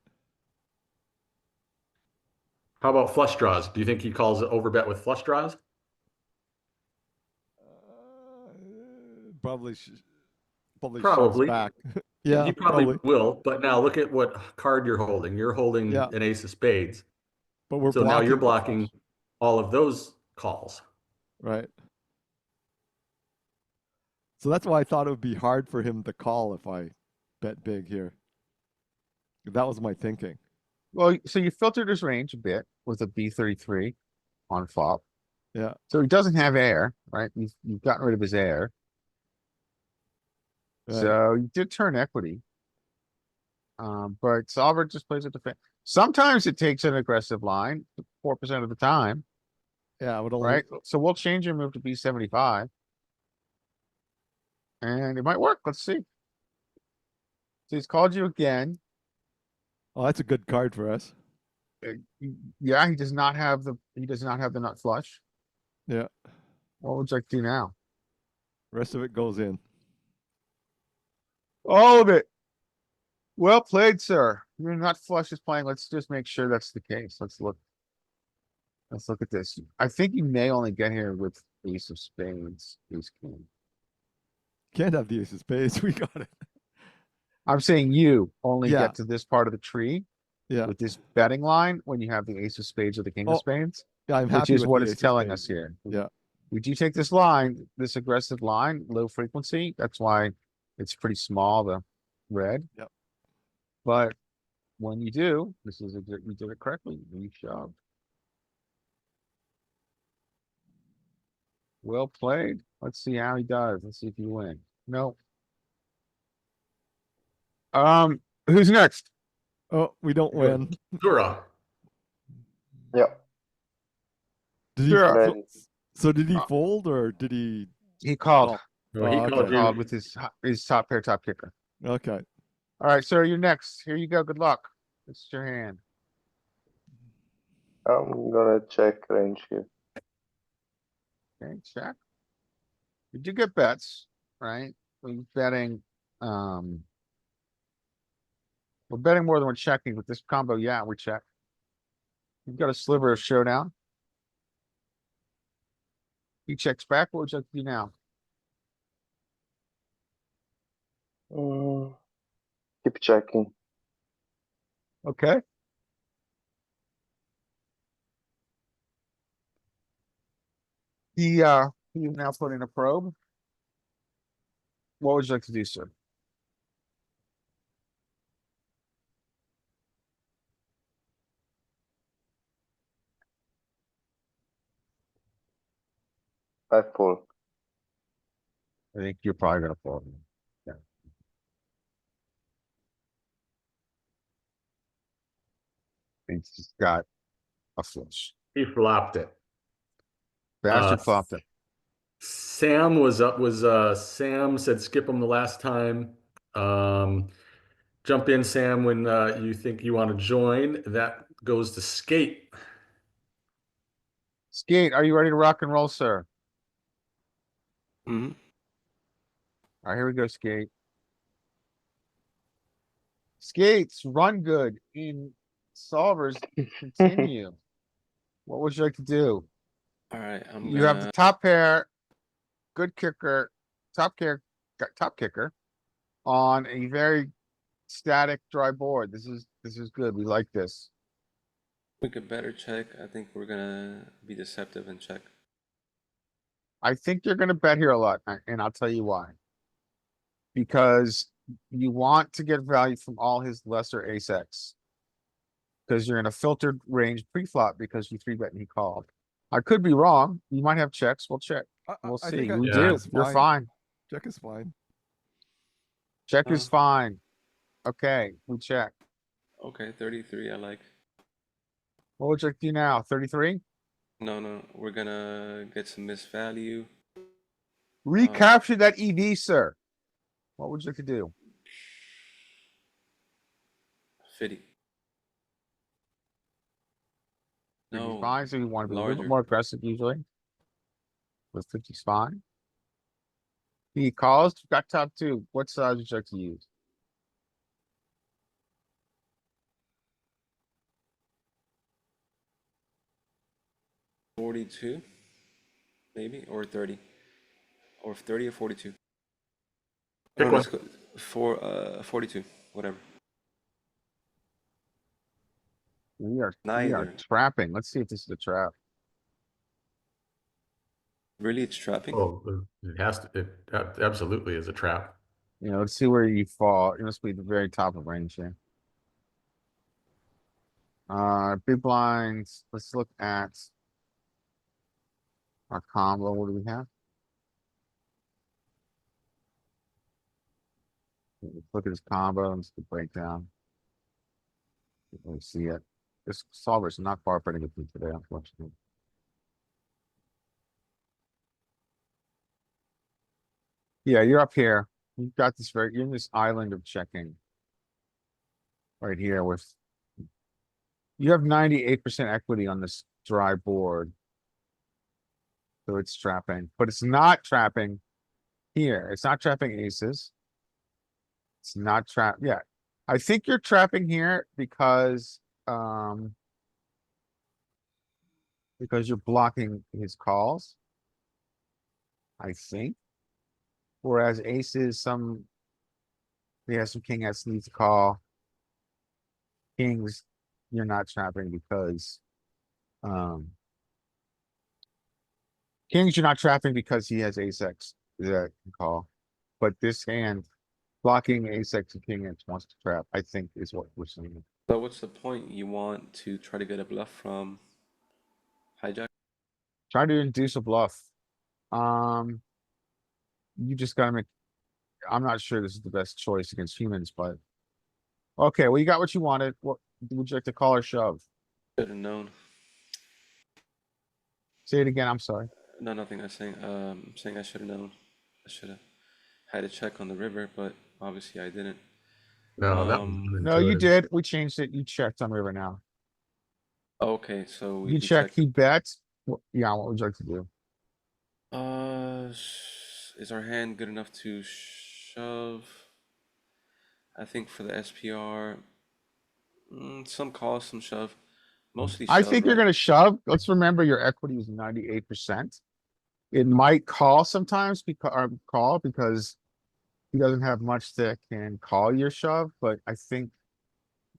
How about flush draws? Do you think he calls it overbet with flush draws?
Probably probably shoves
Probably.
back.
He
Yeah,
probably
probably.
will, but now look at what card you're holding. You're holding
Yeah,
an ace of spades.
but we're
So now you're
blocking the
blocking
flush.
all of those calls.
Right. So that's why I thought it would be hard for him to call if I bet big here. That was my thinking.
Well, so you filtered his range a bit with a B33 on flop.
Yeah.
So he doesn't have air, right? You've gotten rid of his air.
Right.
So you did turn equity. But solver just plays a defense. Sometimes it takes an aggressive line, 4% of the time,
Yeah, I would only
right? So we'll change your move to B75. And it might work. Let's see. So he's called you again.
Oh, that's a good card for us.
Yeah, he does not have the nut flush.
Yeah.
What would you like to do now?
Rest of it goes in.
All of it. Well played, sir. Your nut flush is playing. Let's just make sure that's the case. Let's look. Let's look at this. I think you may only get here with ace of spades, ace king.
Can't have the ace of spades. We got it.
I'm saying you only
Yeah.
get to this part of the tree
Yeah.
with this betting line when you have the ace of spades or the king of
Oh,
spades,
Yeah, I'm
which
happy
is
with
what
the
it's
ace of
telling
spades.
us here.
Yeah.
We do take this line, this aggressive line, low frequency. That's why it's pretty small, the red.
Yep.
But when you do, you did it correctly. You shoved. Well played. Let's see how he does. Let's see if you win. No. Who's next?
Oh, we don't win.
Zura.
Yeah,
Did he?
Sure.
ready.
So did he
Uh,
fold or did he?
He called.
Oh,
No, he
oh,
called
okay.
you.
With his top pair, top kicker.
Okay.
All right, sir, you're next. Here you go. Good luck. It's your hand.
I'm gonna check range here.
Okay, check. You do get bets, right? We're betting, um. We're betting more than we're checking with this combo. Yeah, we check. You've got a sliver of showdown. He checks back. What would you like to do now?
Mm, keep checking.
Okay. He You now put in a probe. What would you like to do, sir?
I fold.
I think you're probably gonna fold. Yeah. He's just got a flush.
He flopped it.
Bastard flopped it.
Sam Sam said skip him the last time. Jump in, Sam, when you think you want to join. That goes to Skate.
Skate, are you ready to rock and roll, sir?
Hmm.
All right, here we go, Skate. Skates, run good in solvers, continue. What would you like to do?
All right, I'm
You have the
gonna.
top pair, good kicker, top kicker on a very static dry board. This is good. We like this.
We could better check. I think we're gonna be deceptive and check.
I think you're gonna bet here a lot, and I'll tell you why. Because you want to get value from all his lesser ace X. Because you're in a filtered range pre-flop because you 3-bet and he called. I could be wrong. You might have checks. We'll check. We'll
I
see.
think
We
check
do.
is
You're
fine.
fine.
Check is fine.
Check is
Uh.
fine. Okay, we check.
Okay, 33. I like.
What would you like to do now? 33?
No, we're gonna get some misvalue.
Recapture that EV, sir. What would you like to do?
50.
50's
No,
fine, so you want to be a little bit
larger.
more aggressive usually. With 50's fine. He calls, got top two. What size would you like to use?
$42, maybe, or 30, or 30 or 42.
Pick
No,
one.
let's go 42, whatever.
We are
Neither.
trapping. Let's see if this is a trap.
Really, it's trapping.
Oh, it has to. It absolutely is a trap.
You know, let's see where you fall. You must be at the very top of range here. Big blinds. Let's look at our combo. What do we have? Let's look at his combo and just the breakdown. Can't really see it. This solver is not far from it today, unfortunately. Yeah, you're up here. You've got this you're in this island of checking. Right here with. You have 98% equity on this dry board. So it's trapping, but it's not trapping here. It's not trapping aces. It's not trap. Yeah. I think you're trapping here because you're blocking his calls. I think. Whereas aces, he has some king S needs to call. Kings, you're not trapping because kings, you're not trapping because he has ace X that can call. But this hand, blocking ace X and king X wants to trap, I think is what we're seeing.
So what's the point? You want to try to get a bluff from hijack?
Try to induce a bluff. You just gotta make, I'm not sure this is the best choice against humans, but. Okay, well, you got what you wanted. What would you like to call or shove?
Should have known.
Say it again, I'm sorry.
No, nothing. I'm saying I should have known. I should have had a check on the river, but obviously I didn't.
No, that was
No, you
unintuitive.
did. We changed it. You checked on river now.
Okay, so we
You check,
checked.
he bets. Yeah, what would you like to do?
Is our hand good enough to shove? I think for the SPR, some call, some shove. Mostly
I
shove,
think you're
right?
gonna shove. Let's remember your equity is 98%. It might call sometimes because he doesn't have much that can call your shove, but I think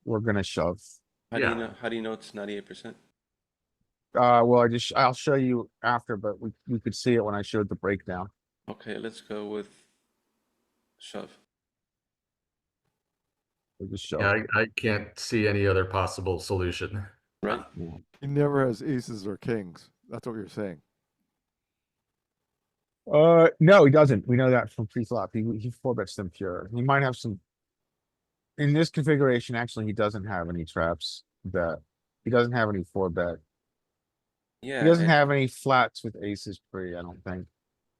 we're gonna shove.
How do you
Yeah.
know? How do you know it's 98%?
Well, I'll show you after, but we could see it when I showed the breakdown.
Okay, let's go with shove.
We'll just show.
Yeah,
it.
I can't see any other possible solution.
Right.
He never has aces or kings. That's what you're saying.
No, he doesn't. We know that from pre-flop. He four bets them pure. He might have some. In this configuration, actually, he doesn't have any traps that. He doesn't have any four bet.
Yeah,
He doesn't
and,
have any flats with aces pre, I don't think,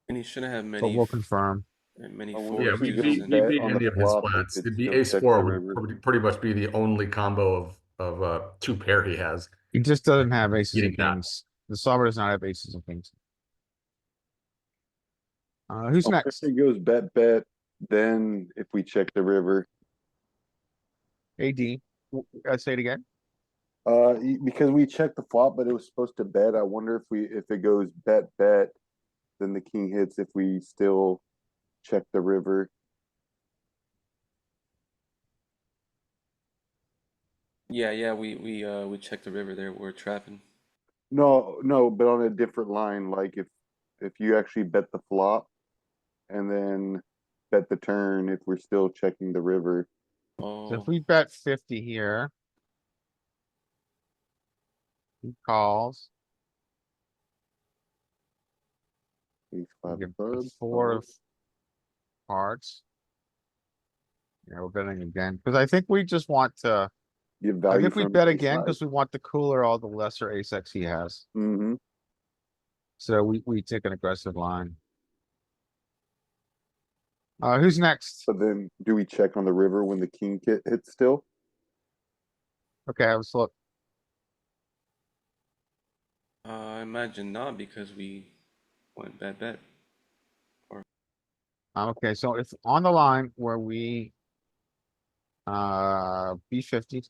and he shouldn't have
but
many
we'll confirm.
many
I wonder
Yeah,
fours,
if he
he'd
goes
be,
deuces,
he'd
and
bet
be
on the
any of his
flop if
flats.
it's
It'd be
still
ace
check
four
the
would
river.
pretty much be the only combo of two pair he has.
He just doesn't have aces and
Getting that.
kings. The solver does not have aces and kings. Who's
I wonder
next?
If he goes bet, then if we check the river,
AD. Say it again.
because we checked the flop, but it was supposed to bet. I wonder if it goes bet, then the king hits if we still check the river.
yeah, we checked the river there. We're trapping.
No, but on a different line, like if you actually bet the flop and then bet the turn if we're still checking the river.
So if
Oh,
we bet 50 here. He calls.
Ace
We
five
give
of
the
clubs,
four of
calls.
hearts. Yeah, we're betting again, because I think we just want to,
Get
I
value
think we
from
bet
ace
again
five.
because we want to cooler all the lesser ace X he has.
Mm-hmm.
So we take an aggressive line. Who's next?
But then do we check on the river when the king hits still?
Okay, let's look.
I imagine not because we went bet.
Okay, so it's on the line where we B50.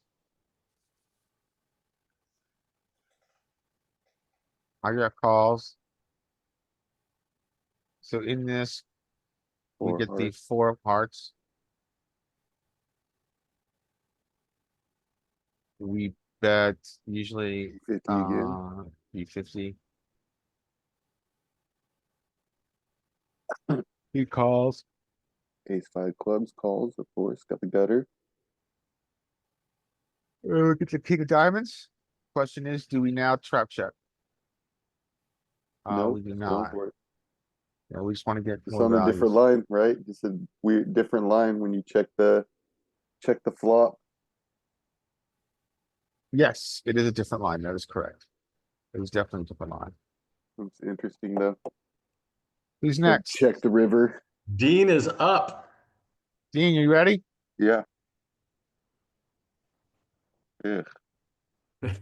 I got calls. So in this, we
Four
get the
hearts.
four of hearts. We bet usually
50 again.
B50. He calls.
Ace five clubs calls, of course. Got the gutter.
Get the king of diamonds. Question is, do we now trap check?
No,
We do
going
not.
for it.
Yeah, we just want to get
It's
more
on a different
values.
line, right? Just a weird different line when you check the flop.
Yes, it is a different line. That is correct. It is definitely a different line.
It's interesting though.
Who's
Go
next?
check the river.
Dean is up.
Dean, you ready?
Yeah. Ugh.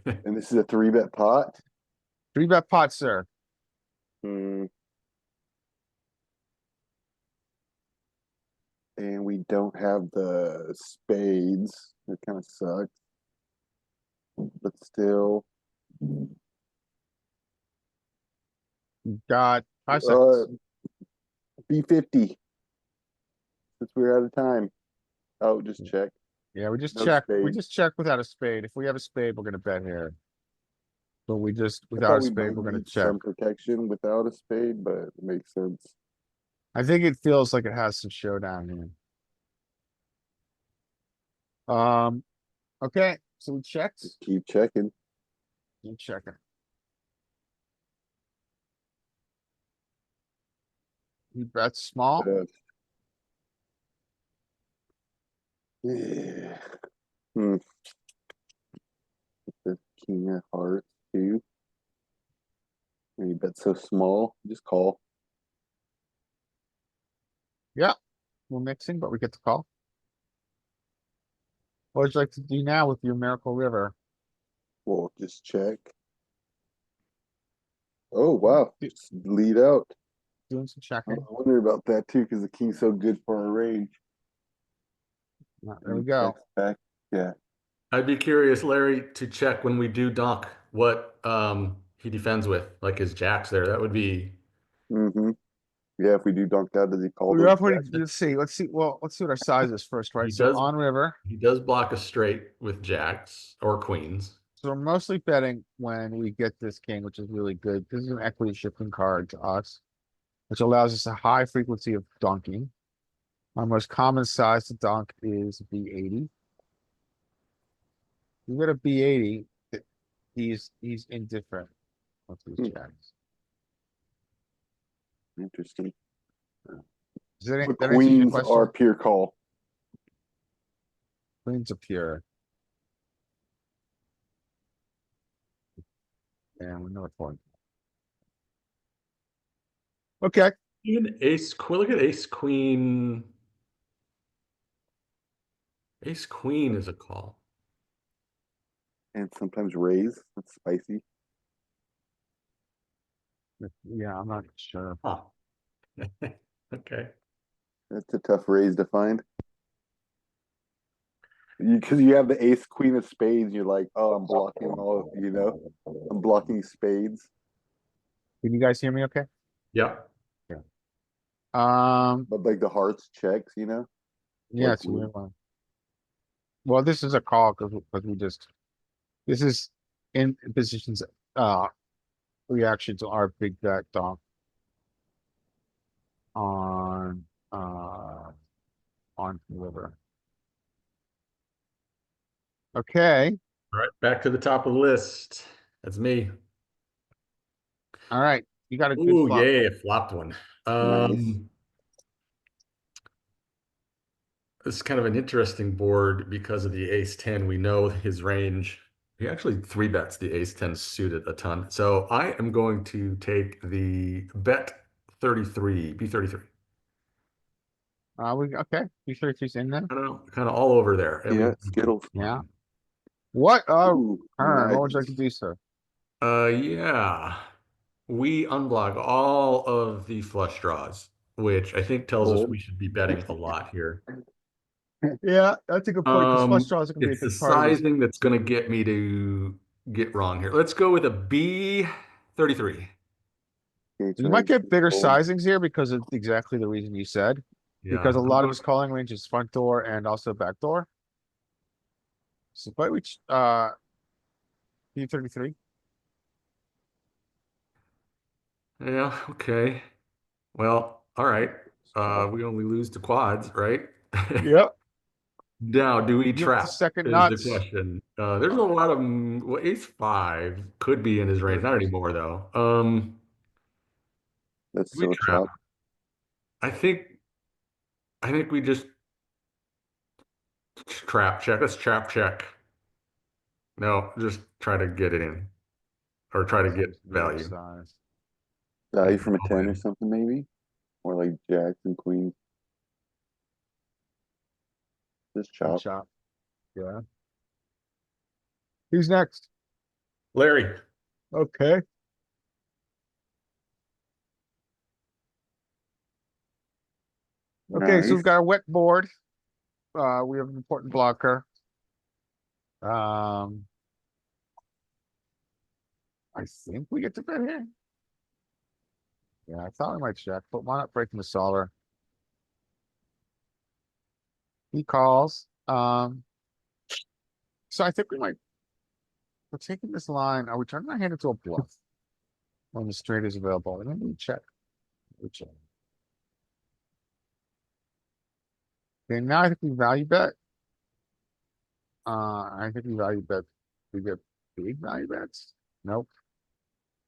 And this is a 3-bet pot.
Three bet pot, sir.
Hmm. And we don't have the spades. It kind of sucks. But still.
You got 5
Uh,
seconds.
B50. Since we're out of time. Oh, just check.
Yeah, we just
no
check. We
spade.
just check without a spade. If we have a spade, we're gonna bet here. But we just,
I
without
thought
a
we
spade,
might
we're gonna
need
check.
some protection without a spade, but it makes sense.
I think it feels like it has some showdown here. Okay, so we checked.
Just keep checking.
Keep checking. You bet small.
Yeah. Hmm. The king of hearts too. And you bet so small, just call.
We're mixing, but we get to call. What would you like to do now with your Miracle River?
We'll just check. Oh wow, just lead out.
Doing some
I
checking.
wonder about that too, because the king's so good for our range.
There we
He
go.
checks back. Yeah.
I'd be curious, Larry, to check when we do donk what he defends with, like his jacks there. That would be
Mm-hmm. Yeah, if we do dunk out, does he call
We
those
are pretty,
jacks?
let's see, well, let's see what our size is first, right?
he
So
does
on river,
he does block a straight with jacks or queens.
So we're mostly betting when we get this king, which is really good. This is an equity shifting card to us, which allows us a high frequency of donking. Our most common size to donk is B80. You get a B80, he's indifferent with these jacks.
Interesting.
Does that,
But
that answer your
queens
question?
are pure call.
Queens are pure. Yeah, we know it's one. Okay,
Even ace queen. Look at ace queen. Ace queen is a call.
And sometimes raise. That's spicy.
yeah, I'm not sure.
Huh. Okay.
That's a tough raise to find. Because you have the ace queen of spades, you're like, oh, I'm blocking all, I'm blocking spades.
Can you guys hear me okay?
Yeah.
But like the hearts checks,
yeah,
like
it's a weird one. Well, this is a call because we just, this is in positions, reaction to our big bet donk on, on river. Okay,
All right. Back to the top of the list. That's me.
all right, you got a good
Ooh,
flop.
yay, a flopped one.
nice.
This is kind of an interesting board because of the ace 10. We know his range. He actually three bets the ace 10 suited a ton. So I am going to take the bet 33, B33.
Okay, you sure she's in there?
I don't know, kind of all over there.
Yeah, Skittles.
Yeah. What,
Ooh,
turn, what would you
nice.
like to do, sir?
Yeah. We unblock all of the flush draws, which I think tells us
Fold.
we should be betting a lot here.
Yeah, that's a good point, because flush draws are gonna be a
It's the
big part of this.
sizing that's going to get me to get wrong here. Let's go with a B33.
Okay,
You might
trying
get
to
bigger
fold.
sizings here because of exactly the reason you said.
Yeah.
Because a lot of his calling range is front door and also back door. So, but which, B33.
Yeah, okay. Well, all right. We only lose to quads, right?
Yep.
Now, do we
Give the
trap
second
is the
nuts.
question. There's a lot of well, ace five could be in his range, not anymore though.
That's
Do we
still a
trap?
chop.
I think we just trap check. Let's trap check. No, just try to get it in or try to get
Weird
value.
size.
Value
And
from a
go
10 or
in.
something, maybe? Or like jacks and queens. Just
Good
chop.
chop. Yeah. Who's next?
Larry.
Okay. Okay, so we've
Nice.
got a wet board. We have an important blocker. I think we get to bet here. Yeah, I thought we might check, but why not breaking the solver? He calls. So I think we're taking this line. Are we turning our hand into a bluff? When the straight is available? And then we check. We check. Okay, now I think we value bet. I think we value bet. We get big value bets. Nope.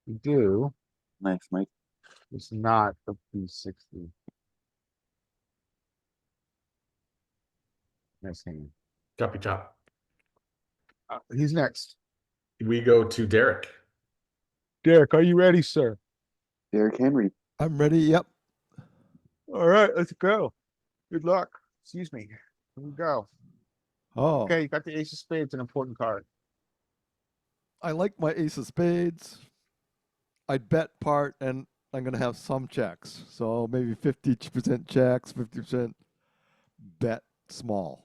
We do.
Nice, Mike.
It's not the B60. Nice hand.
Choppy chop.
He's next.
We go to Derek.
Derek, are you ready, sir?
Derrick Henry.
I'm ready. Yep.
All right, let's go. Good luck. Excuse me. Here we go.
Oh,
Okay, you got the ace of spades, an important card.
I like my ace of spades. I'd bet part, and I'm gonna have some checks. So maybe 50% checks, 50% bet small.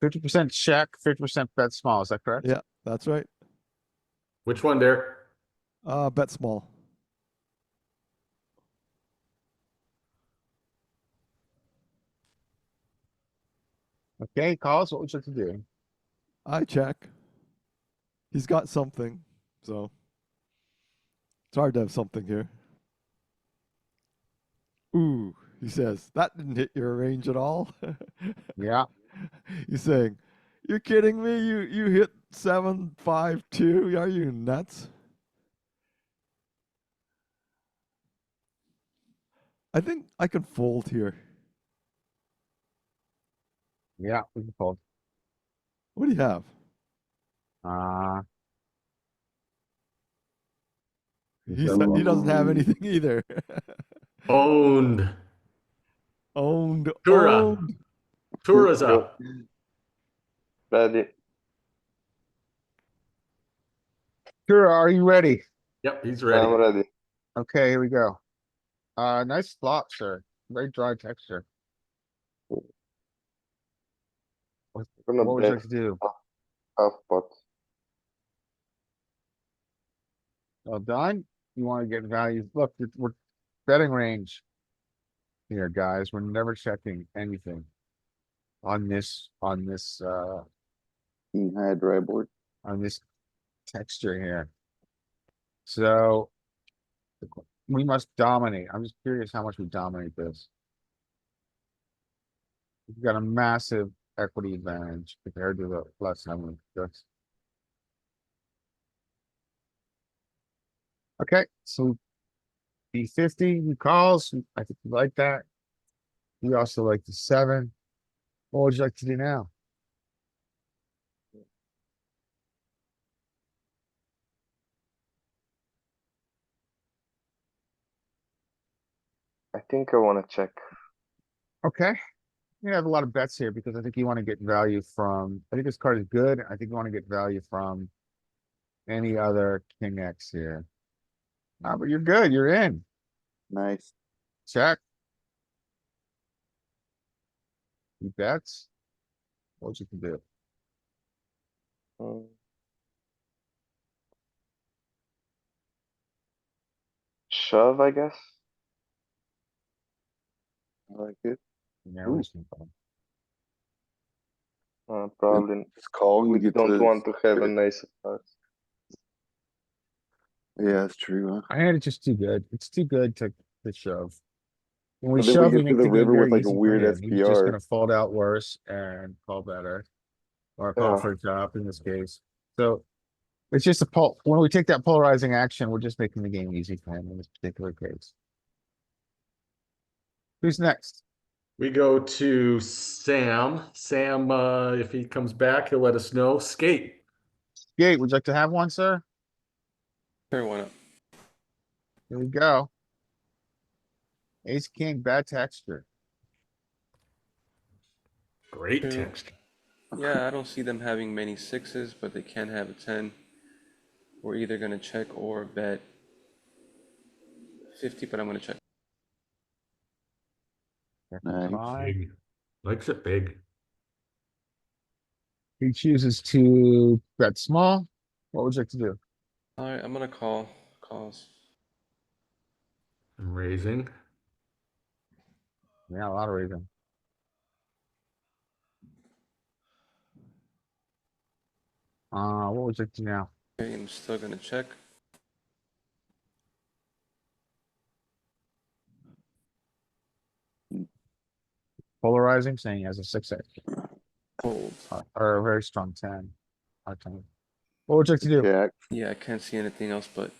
50% check, 50% bet small. Is that correct?
Yeah, that's right.
Which one, Derek?
Bet small.
Okay, calls. What would you like to do?
I check. He's got something, so it's hard to have something here. Ooh, he says, that didn't hit your range at all.
Yeah,
He's saying, you're kidding me? You hit 7-5-2? Are you nuts? I think I can fold here.
yeah, we can fold.
What do you have?
Uh,
He doesn't have anything either.
Owned.
Owned,
Tura.
owned.
Tura's
Yo,
up.
ready.
Kira, are you ready?
Yep, he's
I'm
ready.
ready.
Okay, here we go. Nice flop, sir. Very dry texture. What
Gonna
would you
bet
like to do?
half pot.
Well done. You want to get value. Look, we're betting range here, guys. We're never checking anything on
King high dry board.
this texture here. So we must dominate. I'm just curious how much we dominate this. We've got a massive equity advantage compared to the last time we just. Okay, so B50, he calls. I think we like that. We also like the 7. What would you like to do now?
I think I wanna check.
Okay. You have a lot of bets here because I think you want to get value from, I think this card is good. I think you want to get value from any other king X here. But you're good. You're in.
Nice.
Check. You bets. What you can do.
Mm. Shove, I guess.
I like it.
Yeah,
Ooh.
we're just gonna call.
Probably
Just call
we
and get
don't
to
want to have a
the.
nice card.
Yeah, that's true. Huh?
I had it just too good. It's too good to shove. When we
But then we
shove, we
get to
make
the
the game
river with
very
like a
easy for
weird
him. He's just
SPR.
gonna fold out worse and call better. Or call
Yeah.
for a top in this case. So it's just a when we take that polarizing action, we're just making the game easy for him in this particular case. Who's next?
We go to Sam. Sam, if he comes back, he'll let us know. Skate.
Gate, would you like to have one, sir?
Sure, why not?
Here we go. Ace, king, bad texture.
Great
True.
text.
Yeah, I don't see them having many 6s, but they can have a 10. We're either gonna check or bet 50, but I'm gonna check.
Nice.
Fine.
Big. Likes it big.
He chooses to bet small. What would you like to do?
All right, I'm gonna call. Calls.
I'm raising.
Yeah, a lot of reason. What would you like to do now?
Okay, I'm still gonna check.
Polarizing, saying he has a 6X.
Fold.
Or a very strong 10. Hard time. What would you like to do?
Jack.
Yeah, I can't see anything else but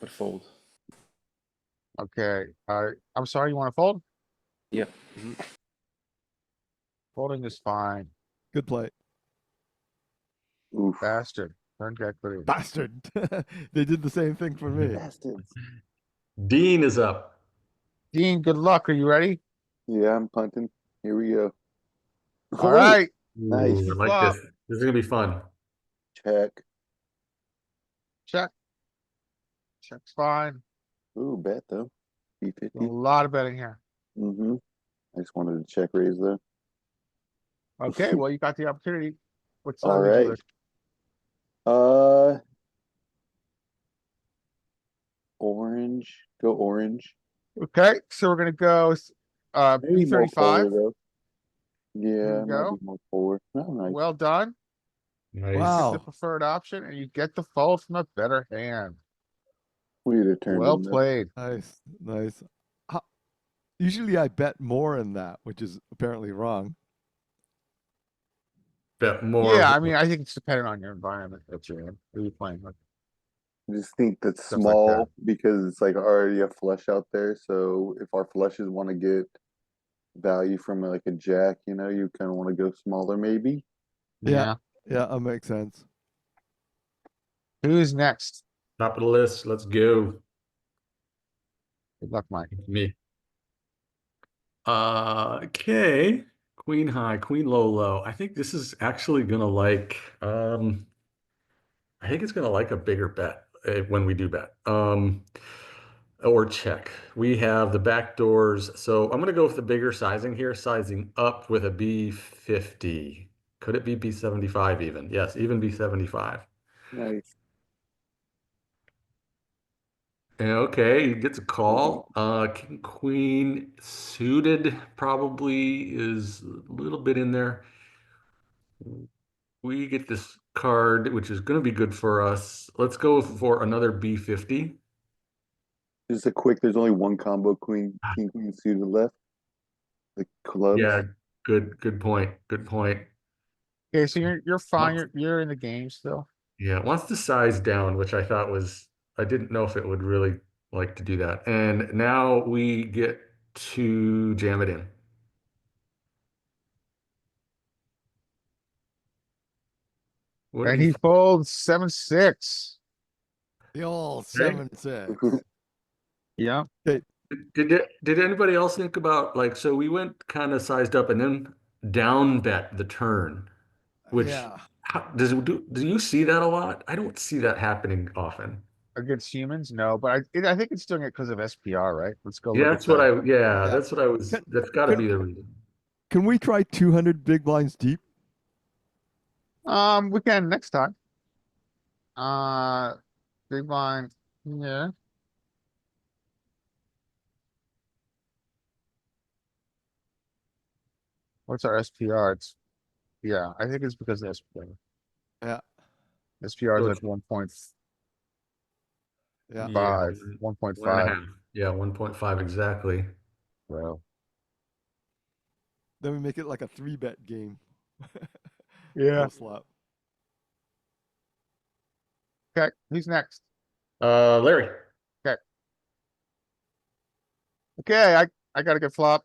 fold.
Okay, I'm sorry, you want to fold?
Yep. Mhm.
Folding is fine.
Good play.
Oof.
Bastard. Turned equity.
Bastard. They did the same thing for me.
Bastards.
Dean is up.
Dean, good luck. Are you ready?
Yeah, I'm punting. Here we go.
All right.
Nice.
Ooh, I like
Flop.
this. This is gonna be fun.
Check.
Check. Check's fine.
Ooh, bet though.
A
B50.
lot of betting here.
Mm-hmm. I just wanted to check raise though.
Okay, well, you got the opportunity. What side
All
would you
right.
like?
Orange. Go orange.
Okay, so we're gonna go
Maybe more
B35.
polar though.
Here
Yeah,
we
might
go.
be more polar. Oh, nice.
Well done.
Nice.
The
Wow.
preferred option and you get the fold from a better hand.
We'd have turned
Well
in there.
played.
Nice. Nice. Usually I bet more in that, which is apparently wrong.
Bet more.
Yeah, I mean, I think it's dependent on your environment that you're in. Who you playing with?
I just think that's
Stuff like that.
small because it's like already a flush out there. So if our flushes want to get value from like a jack, you know, you kind of want to go smaller maybe.
Yeah. Yeah, that makes sense.
Who's next?
Top of the list. Let's go.
Good luck, Mike.
Me. Okay. Queen high, queen low. I think this is actually gonna I think it's gonna like a bigger bet when we do bet. Or check. We have the back doors. So I'm gonna go with the bigger sizing here, sizing up with a B50. Could it be B75 even? Yes, even B75.
Nice.
Okay, he gets a call. King queen suited probably is a little bit in there. We get this card, which is going to be good for us. Let's go for another B50.
Just a quick, there's only one combo queen, king, queen suited left. The clubs.
Yeah, good point. Good point.
Okay, so you're fine.
Wants-
You're in the game still.
Yeah, wants the size down, which I thought was, I didn't know if it would really like to do that. And now we get to jam it in. What do
And
you
he folds 7-6.
The old
Okay.
7-6.
Yeah.
Did anybody else think about like, so we went kind of sized up and then down bet the turn, which
Yeah.
do you see that a lot? I don't see that happening often.
Against humans, no, but I think it's doing it because of SPR, right? Let's go
Yeah,
look at
that's what
that.
Yeah.
that's what I was,
Can-
that's got to
can-
be the reason.
Can we try 200 big blinds deep?
We can next time. Big blind. Yeah. What's our SPR? Yeah, I think it's because of SPR.
Yeah.
SPR is
So
like
it's-
1.5,
Yeah.
Yeah,
1.5.
1.5. Yeah, 1.5 exactly.
Bro.
Then we make it like a 3-bet game.
Yeah.
Post flop.
Okay, who's next?
Larry.
Okay, I gotta get flop.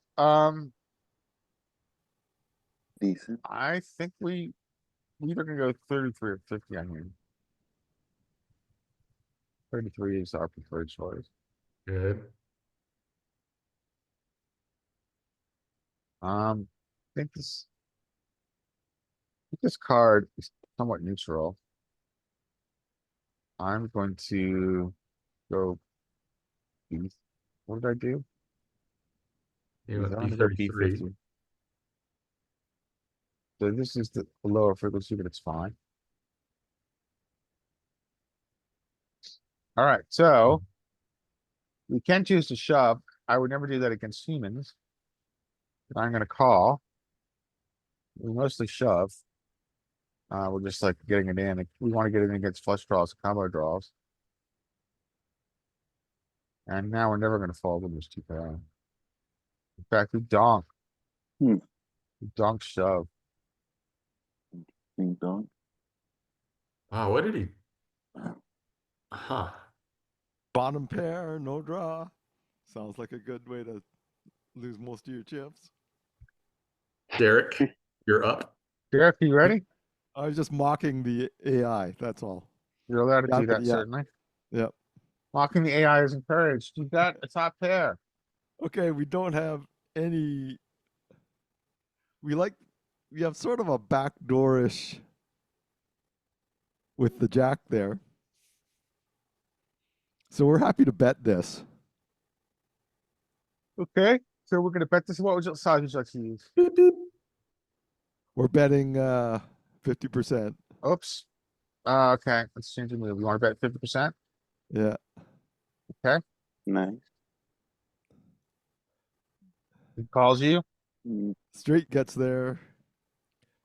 Decent.
I think we either gonna go 33 or 50 on here. 33 is our preferred choice.
Good.
I think this card is somewhat neutral. I'm going to go B. What did I do?
You
I'm
went
gonna go
B33.
B50. So this is the lower frequency, but it's fine. All right, so we can choose to shove. I would never do that against humans. But I'm gonna call. We mostly shove. We're just like getting it in. We want to get it in against flush draws, combo draws. And now we're never gonna fold when there's two pair. In fact, we donk.
Hmm.
We donk shove.
Ding dong.
Wow, what did he? Huh.
Bottom pair, no draw. Sounds like a good way to lose most of your chips.
Derek, you're up.
Derek, you ready?
I was just mocking the AI. That's all.
You're allowed to
Yeah,
do that,
yeah.
certainly.
Yep.
Mocking the AI is encouraged. You got a top pair.
Okay, we don't have any. We have sort of a backdoorish with the jack there. So we're happy to bet this.
Okay, so we're gonna bet this. What size would you like to use?
We're betting 50%.
Oops. Okay, let's change the move. You want to bet 50%?
Yeah.
Nice.
He calls you.
Mm,
Straight gets there.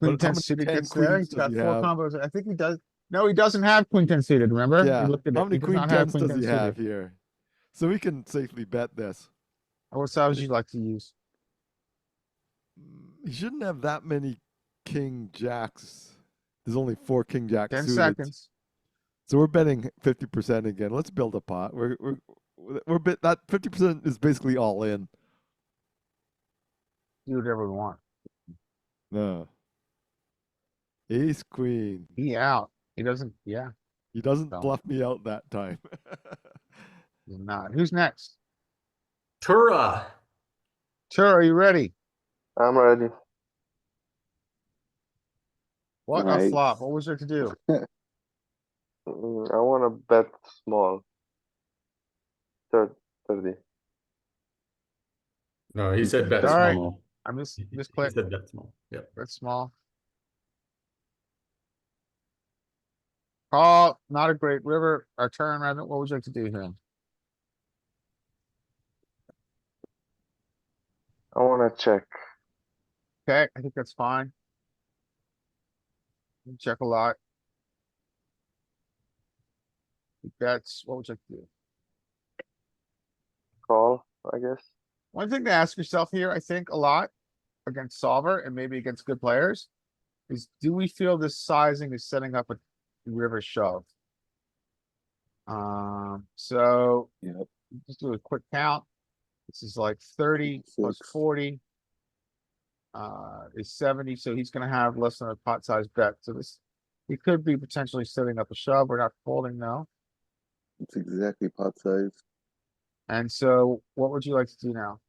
Queen
But how
ten
many
suited
10
gets there.
queens
He's
does
got
he
four
have?
combos. I think he does. No, he doesn't have queen ten suited, remember? We
Yeah.
looked at
How
it.
many
He does
queen
not have
tens
queen
does
10
he
suited.
have here? So we can safely bet this.
What size would you like to use?
He shouldn't have that many king jacks. There's only 4 king jacks
10
suited.
seconds.
So we're betting 50% again. Let's build a pot. We're bet that 50% is basically all in.
Do whatever we want.
No. Ace queen.
He out. He doesn't. Yeah,
He doesn't
Don't.
bluff me out that time.
he's not. Who's next?
Tura.
Sure, are you ready?
I'm ready.
What a
Nice.
flop. What was there to do?
I want to bet small. 30.
No, he said bet
All right.
small.
I
He
misclicked.
said bet small. Yep.
That's small. Call, not a great river. Our turn, rather. What would you like to do here?
I want to check.
Okay, I think that's fine. You check a lot. That's what would you like to do?
Call, I guess.
One thing to ask yourself here, I think a lot against solver and maybe against good players is do we feel this sizing is setting up a river shove? So
Yep.
just do a quick count. This is like 30 plus
6.
40. Is 70, so he's gonna have less than a pot size bet. So this, he could be potentially setting up a shove. We're not folding now.
It's exactly pot size.
And so what would you like to do now?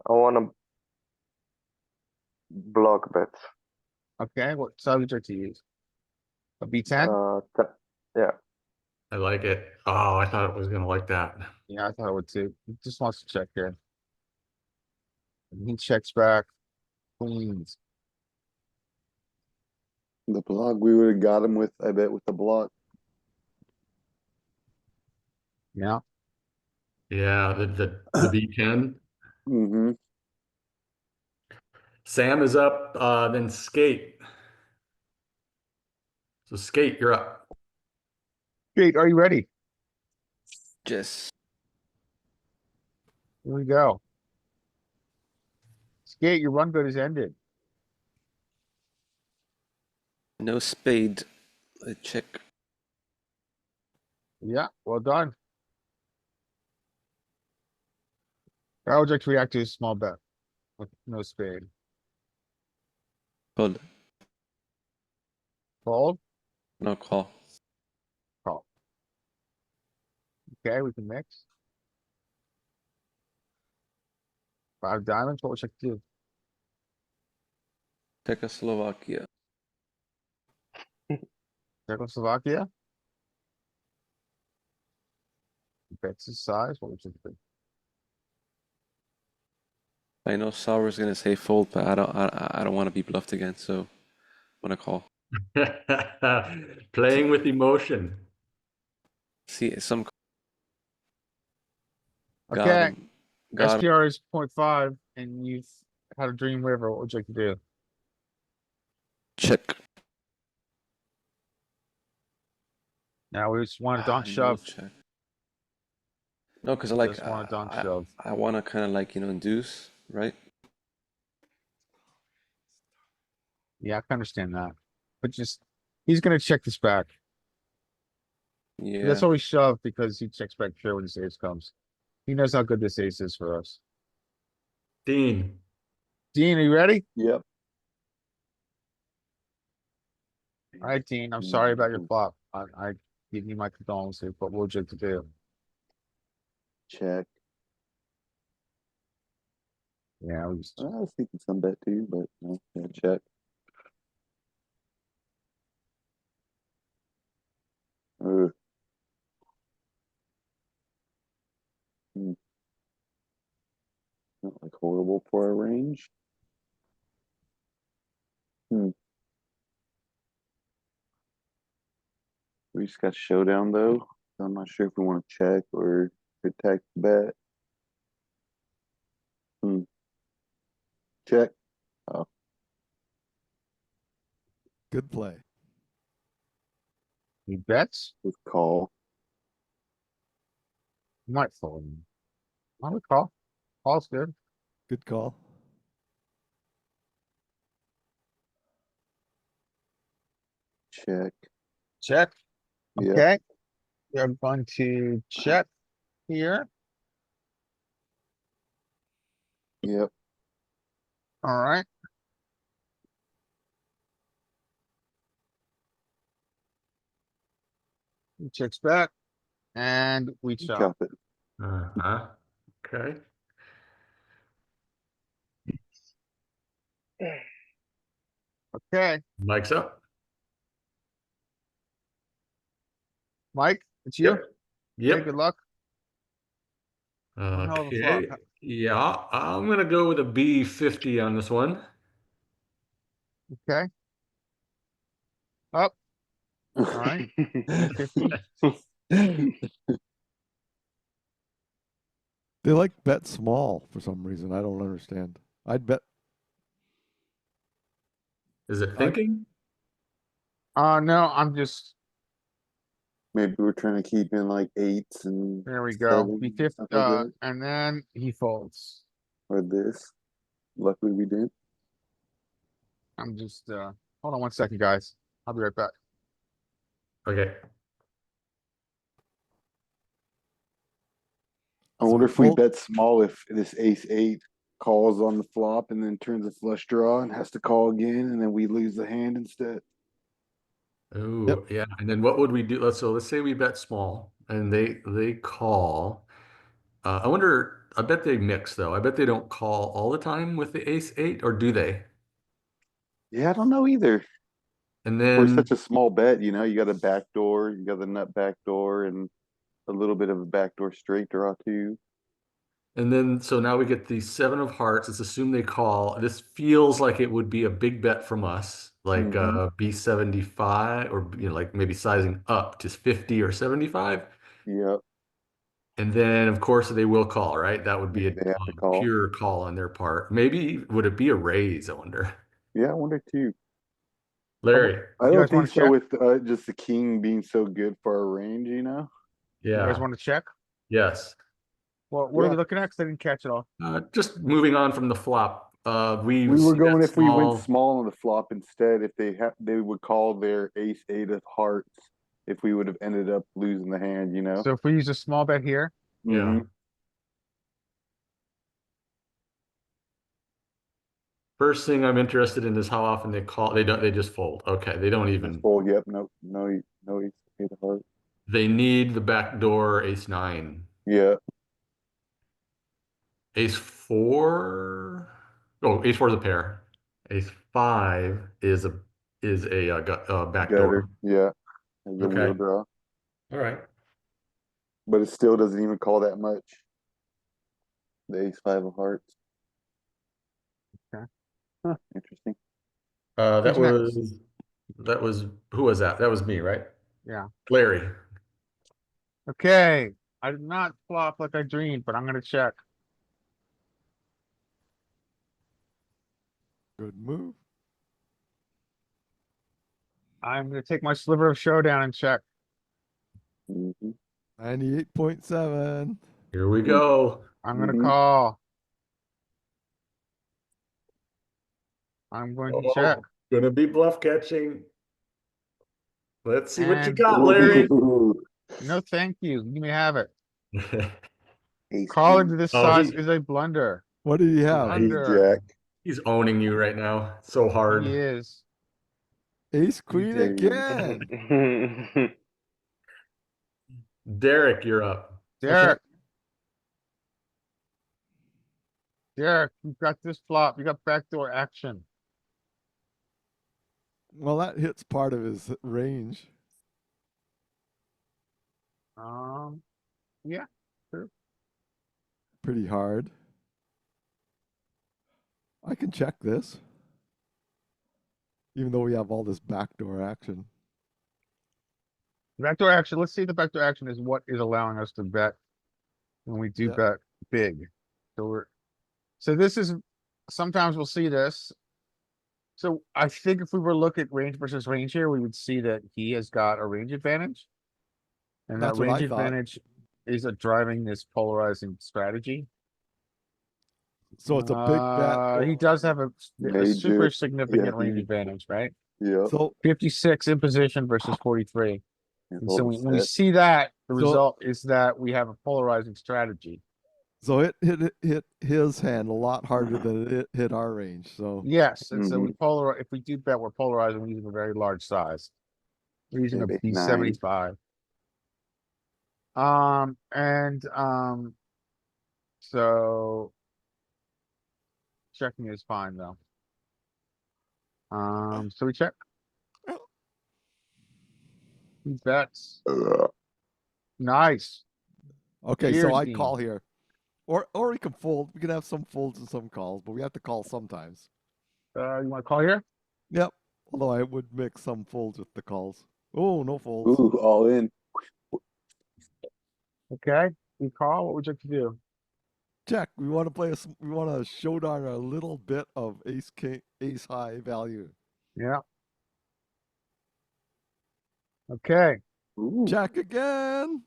I want to block bet.
Okay, what size would you like to use? A B10?
Yeah.
I like it. Oh, I thought it was gonna like that.
Yeah, I thought I would too. He just wants to check here. And he checks back. Queens.
The block, we would have got him with, I bet, with the block.
Yeah,
Yeah, the B10.
Mm-hmm.
Sam is up, then Skate. So Skate, you're up.
Kate, are you ready?
Just
Here we go. Skate, your run good has ended.
no spade. Check.
Yeah, well done. How would you like to react to a small bet with no spade?
Fold.
Fold?
No call.
Call. Okay, we can mix. 5 diamonds, what would you like to do?
Czechoslovakia.
Czechoslovakia? Bets his size, what would you think?
I know Sauer's gonna say fold, but I don't want to be bluffed again, so I'm gonna call.
Playing with emotion.
See some. Got
Okay,
him. Got him.
SPR is 0.5 and you've had a dream river, what would you like to do?
Check.
Now we just want to
Ah,
donk
no
shove.
check. No, because I
We
like.
just want to donk
I,
shove.
I want to kind of like induce, right?
Yeah, I can understand that. But just, he's gonna check this back.
Yeah.
That's why we shove, because he checks back here when this ace comes. He knows how good this ace is for us.
Dean.
Dean, are you ready?
Yep.
Alright, Dean, I'm sorry about your flop. I give you my condolences, but what would you like to do?
Check.
Yeah, we just,
I was thinking some bet too, but no, yeah, check. Ugh. Not like horrible for our range. We just got showdown though. I'm not sure if we want to check or protect the bet. Check.
Good play.
He bets,
With call.
might fold. I would call. Call's good.
Good call.
Check.
Check.
Yeah.
Okay. We're going to check here.
Yep.
Alright. He checks back. And we chop.
Chop it.
Uh-huh. Okay.
Okay,
Mike's up.
Mike, it's you.
Yep.
Okay,
Yep.
good luck. One hell of a flop.
Okay. Yeah, I'm gonna go with a B50 on this one.
Okay. Up. Alright. B50.
They like bet small for some reason. I don't understand. I'd bet.
Is it thinking?
No, I'm just,
Maybe we're trying to keep in like eights and
there we go.
sevens,
B50,
stuff like that.
and then he folds.
Or this. Luckily we didn't.
I'm just, hold on one second, guys. I'll be right back.
Okay.
I
So
wonder
we
if we
fold-
bet small if this ace eight calls on the flop and then turns a flush draw and has to call again and then we lose the hand instead.
Oh,
Yep.
yeah. And then what would we do? Let's say we bet small and they call. I wonder, I bet they mix though. I bet they don't call all the time with the ace eight, or do they?
Yeah, I don't know either.
And
For
then
such a small bet, you know, you got a backdoor, you got the nut backdoor and a little bit of a backdoor straight draw too.
so now we get the seven of hearts. Let's assume they call. This feels like it would be a big bet from us, like
Mhm.
B75, or like maybe sizing up to 50 or 75.
Yep.
And then of course they will call, right? That would be a
They have to call.
pure call on their part. Maybe would it be a raise, I wonder.
Yeah, I wonder too.
Larry.
I
You
don't
guys wanna
think so
check?
with just the king being so good for our range, you know?
You guys
Yeah.
wanna check?
Yes.
Well, what are we
Yeah.
looking at? 'Cause I didn't catch it all.
Just moving on from the flop. We
We were
see that
going if we went
small.
small on the flop instead, if they would call their ace eight of hearts if we would have ended up losing the hand, you know?
So if we use a small bet here,
Yeah.
Mhm.
First thing I'm interested in is how often they call. They just fold. Okay. They don't
Just
even,
fold, yep, no ace eight of hearts.
they need the back door ace nine.
Yeah,
Ace four. Oh, ace four is a pair. Ace five is a back
gutter,
door.
yeah, as a wheel
Okay.
draw.
All right.
But it still doesn't even call that much. The ace five of hearts.
Okay.
Huh, interesting.
That
Who's next?
was who was that? That was me, right?
Yeah.
Larry.
Okay, I did not flop like I dreamed, but I'm gonna check.
Good move.
I'm gonna take my sliver of showdown and check.
Mhm.
98.7.
Here we go.
I'm gonna
Mhm.
call. I'm going to check.
Gonna be bluff catching. Let's see what you
And
got, Larry.
Ooh,
no, thank you. You may have it.
ace
Calling
king,
to this
Oh,
size is a blunder.
What did he have?
ace
Blunder.
jack,
he's owning you right now. So
He
hard.
is.
Ace queen
did.
again.
Derek, you're up.
Derek. Derek, you've got this flop. You got backdoor action.
Well, that hits part of his range.
Yeah.
Pretty hard. I can check this. Even though we have all this backdoor action.
Backdoor action. Let's see, the backdoor action is what is allowing us to bet when we do
Yeah.
bet big. So this is, sometimes we'll see this So I think if we were to look at range versus range here, we would see that he has got a range advantage. And that
That's what I
range
thought.
advantage is a driving this polarizing strategy.
So it's a big bet.
He does have a super
Major.
significant
Yeah,
range
he-
advantage, right?
Yep.
So
56 in position versus 43.
He's
And so
holding
when we
set.
see that, the
So-
result is that we have a polarizing strategy.
So it hit his hand a lot harder than it hit our range. So
Yes, and so we
Mhm.
if we do bet, we're polarizing, we're using a very large size. We're using a
Maybe
B75. So checking is fine though. So we check. He bets. Nice.
okay,
Cheers,
so I
Dean.
call here. Or we can fold. We can have some folds and some calls, but we have to call sometimes.
You wanna call here?
Yep. Although I would mix some folds with the calls. Oh, no folds.
Ooh, all in.
Okay, we call. What would you like to do?
Check. We want to play we want to showdown a little bit of ace king, ace high value.
Yeah. Okay,
Ooh.
Check again.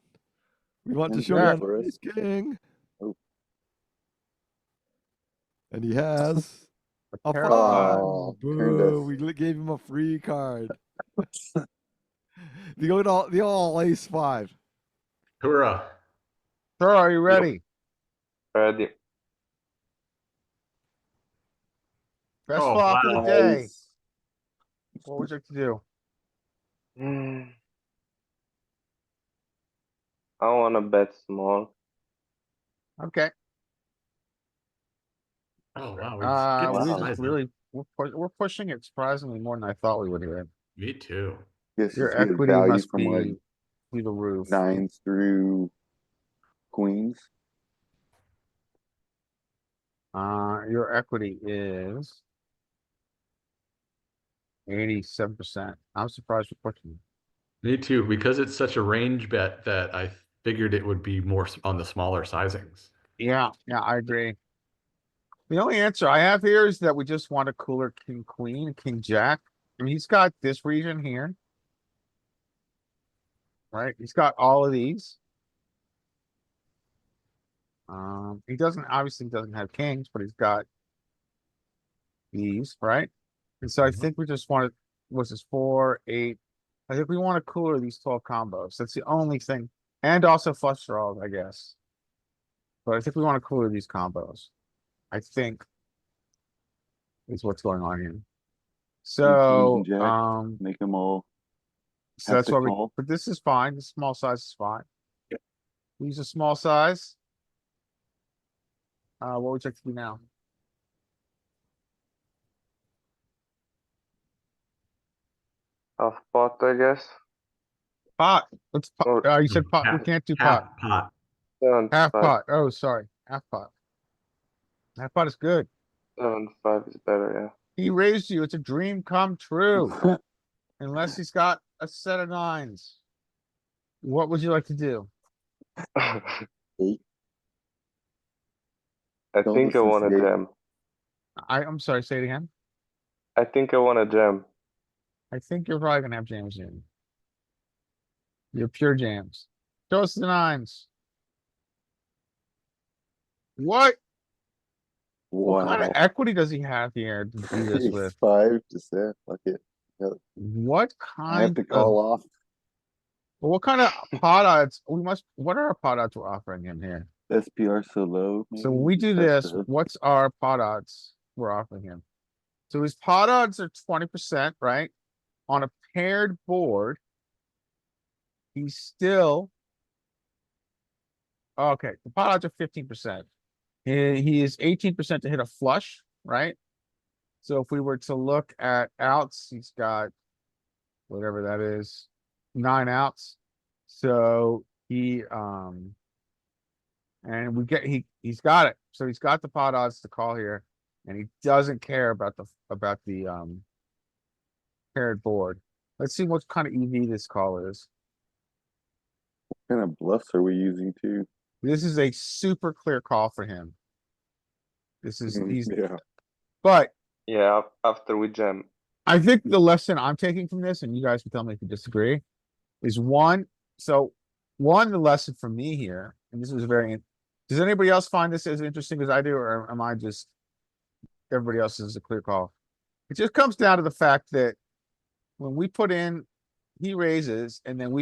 We want to
And
showdown
for us.
ace king.
Oh.
And he has a
pair
five.
of fives.
Oh,
Boo! We gave him a free card. The all ace five.
Hoorah.
Sir, are you ready?
Ready.
Best
Oh,
flop of
wow.
the day.
Nice.
What would you like to do?
Hmm. I wanna bet small.
Okay,
Oh, wow. We just get
we
Wow.
just
sizing.
really, we're pushing it surprisingly more than I thought we would here.
Me too.
Guess
Your
just get
equity
value
must
from like
be through the roof.
nines through queens.
Your equity is 87%. I'm surprised you're pushing.
Me too, because it's such a range bet that I figured it would be more on the smaller sizings.
Yeah, I agree. The only answer I have here is that we just want a cooler king, queen, king, jack. I mean, he's got this region here. Right? He's got all of these. He obviously doesn't have kings, but he's got these, right? And so I
Mhm.
think we just want to, what's this, 4, 8? I think we want to cooler these 12 combos. That's the only thing. And also flush draws, I guess. But I think we want to cooler these combos. I think is what's going on here. So,
jack. Make them all.
so
have
that's
to
why
call.
but this is fine. The small size is fine. Use a small size. What would you like to do now?
Half pot, I guess.
Pot. Let's pot.
Or
You said pot. We
Half-
can't do pot.
Half pot.
seven
Half
five.
pot. Oh, sorry. Half pot. Half pot is good.
7-5 is better,
He raised you. It's a dream come true. Unless he's got a set of nines. What would you like to do?
yeah.
Eight.
I
Don't
think I
listen
want
to
a
Gabe.
jam.
I'm sorry, say it again.
I think I want a jam.
I think you're probably gonna have jams in. You're pure jams. Show us the nines. What? What kind of
Wow.
equity does he have here to do this
Ace
with?
five, just fuck it.
What
I have
kind
to
of,
call off.
what kind of pot odds? What are our pot odds we're offering him here?
SPR so low.
So
maybe?
when we do
That's
this,
the-
what's our pot odds we're offering him? So his pot odds are 20%, right? On a paired board. He's still. Okay, the pot odds are 15%. He is 18% to hit a flush, right? So if we were to look at outs, he's got whatever that is, 9 outs. So and he's got it. So he's got the pot odds to call here, and he doesn't care about the paired board. Let's see what kind of EV this call is.
What kind of bluffs are we using too?
This is a super clear call for him. This is
Yeah.
but
Yeah, after we jam.
I think the lesson I'm taking from this, and you guys can tell me if you disagree, is one, the lesson from me here, and this was does anybody else find this as interesting as I do, or am I just, everybody else is a clear call? It just comes down to the fact that when we put in, he raises, and then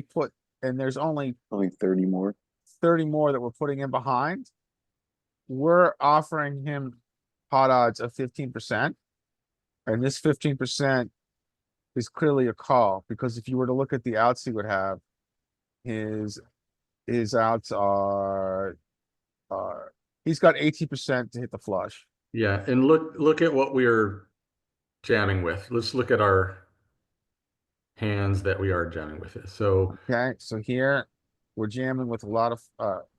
and there's only
Only 30 more.
30 more that we're putting in behind. We're offering him pot odds of 15%. And this 15% is clearly a call, because if you were to look at the outs he would have, his outs are, he's got 18% to hit the flush.
Yeah, and look at what we're jamming with. Let's look at our hands that we are jamming with. So
Okay, so here we're jamming with a lot of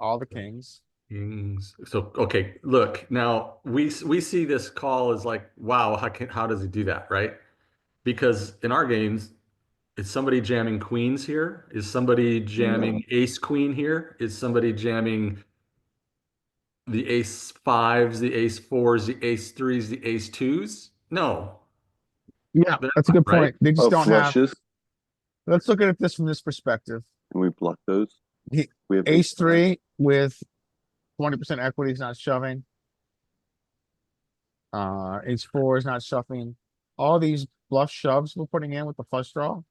all the kings.
kings. So okay, look, now we see this call as like, wow, how does he do that, right? Because in our games, is somebody jamming queens here? Is somebody jamming ace queen here? Is somebody jamming the ace fives, the ace fours, the ace threes, the ace twos? No,
Yeah,
they're
that's a
not,
good
right?
point. They just
Oh,
don't have.
flushes.
Let's look at this from this perspective.
Can we block those?
He-
We have
Ace
five.
three with 20% equity is not shoving. Ace four is not shoving. All these bluff shoves we're putting in with the flush draw.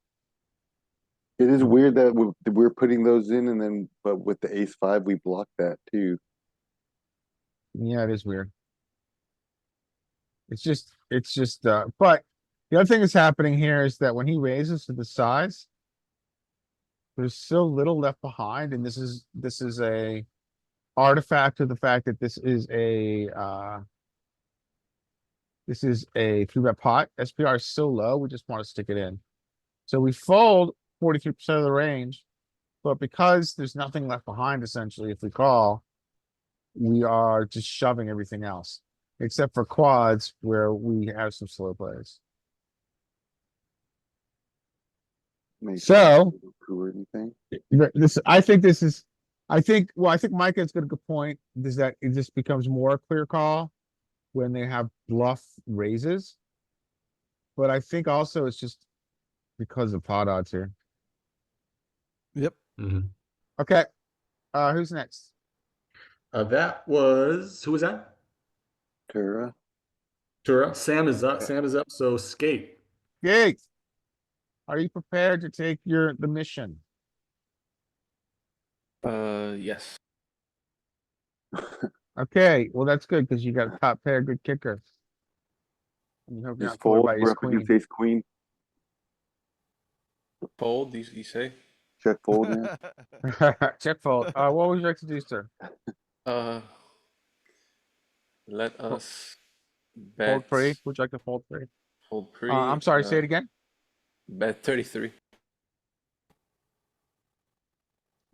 It is weird that we're putting those in, and then but with the ace five we block that too.
Yeah, it is weird. It's just, but the other thing that's happening here is that when he raises to the size, there's so little left behind, and this is a artifact of the fact that this is a three bet pot. SPR is so low, we just want to stick it in. So we fold 43% of the range, but because there's nothing left behind, essentially, if we call, we are just shoving everything else, except for quads where we have some slow plays.
Make
So-
coup or anything.
I think Mike has got a good point, is that it just becomes more a clear call when they have bluff raises. But I think also it's just because of pot odds here.
Yep.
Mhm.
Okay, who's next?
That was, who was that?
Tura.
Tura. Sam is up. Sam is up. So skate.
Gate. Are you prepared to take the mission?
Yes.
Okay, well, that's good, because you got a top pair, good kicker. And you hope you're
Just
not fooled
fold.
by
We're
ace
up against
queen.
ace queen.
Fold, you say?
Check fold. Yeah.
Check fold. What would you like to do, sir?
Uh, let us
Fold
bet.
free? Would you like to fold free?
Fold pre.
I'm sorry, say it again.
Bet 33.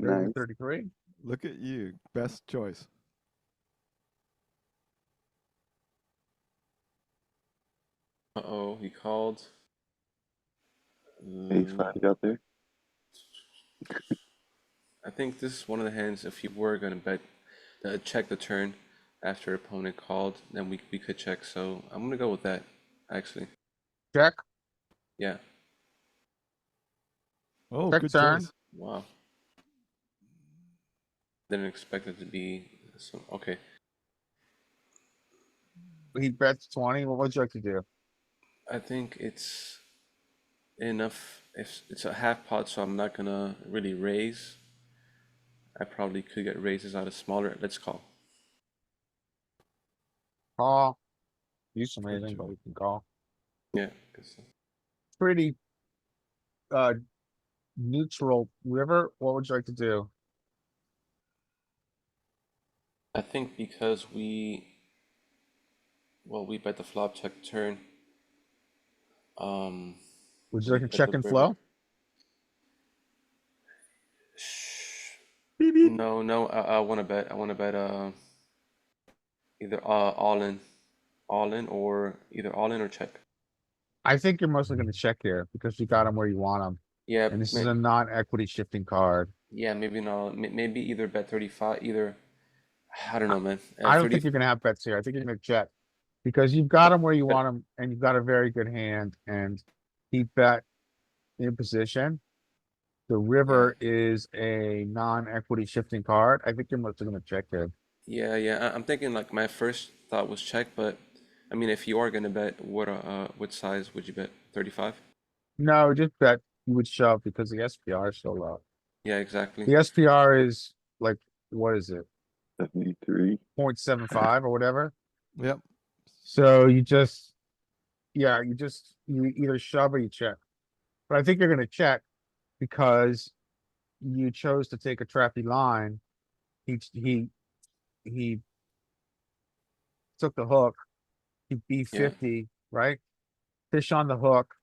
30
Nice.
33.
Look at you. Best choice.
Uh-oh, he called.
Ace five out there.
I think this is one of the hands, if you were gonna bet, check the turn after opponent called, then we could check. So I'm gonna go with that, actually.
Check.
Yeah.
Oh,
Check
good
turn.
choice.
Wow. Didn't expect it to be so. Okay.
He bets 20. What would you like to do?
I think it's enough. If it's a half pot, so I'm not gonna really raise. I probably could get raises out of smaller. Let's call.
Call. Use some
Good
anything, but
choice.
we can call.
Yeah.
Pretty neutral river. What would you like to do?
I think because we bet the flop, check turn.
Would you like
we
to
bet
check
the
and
river.
flow?
No, I want to bet. I want to bet either all in, or either all in or check.
I think you're mostly going to check here because you got him where you want him.
Yeah,
And this is a non-equity shifting card.
yeah, maybe not. Maybe either bet 35, either. I don't know, man.
I don't
30
think you're going to have bets here. I think you're going to check. Because you've got him where you want him, and you've got a very good hand, and he bet in position. The river is a non-equity shifting card. I think you're mostly gonna check here.
Yeah, yeah. I'm thinking like my first thought was check, but I mean, if you are gonna bet, what size would you bet? 35?
No, just bet you would shove because the SPR is so low.
Yeah, exactly.
The SPR is like, what is it?
73.
0.75 or whatever.
Yep.
So you just, yeah, you either shove or you check. But I think you're gonna check because you chose to take a trappy line. He took the hook. He B50, right? Fish on the hook.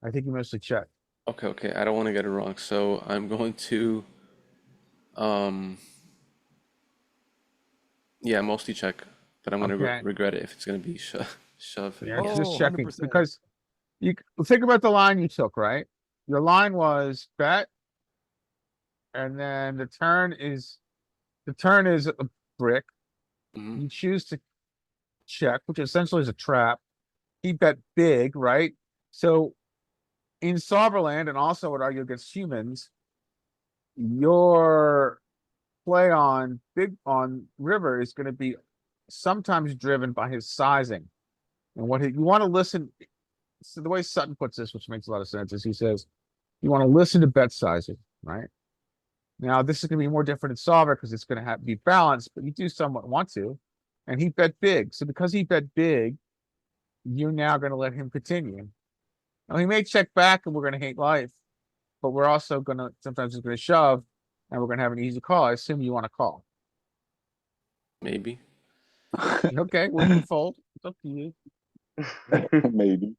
I think you mostly check.
Okay, okay. I don't want to get it wrong, so I'm going to, um, yeah, mostly check, but I'm gonna
Okay.
regret it if it's gonna be shove.
Yeah, it's
Oh,
just checking
100%.
because think about the line you took, right? Your line was bet, and then the turn is a brick.
Mhm.
You choose to check, which essentially is a trap. He bet big, right? So in Soberland, and also I would argue against humans, your play on river is going to be sometimes driven by his sizing. And you want to listen. So the way Sutton puts this, which makes a lot of sense, is he says you want to listen to bet sizing, right? Now this is going to be more different in solver because it's going to be balanced, but you do somewhat want to. And he bet big, so because he bet big, you're now going to let him continue. Now he may check back, and we're going to hate life, but we're also going to sometimes he's going to shove, and we're going to have an easy call. I assume you want to call.
Maybe.
Okay, well you can fold. It's up to you.
Maybe.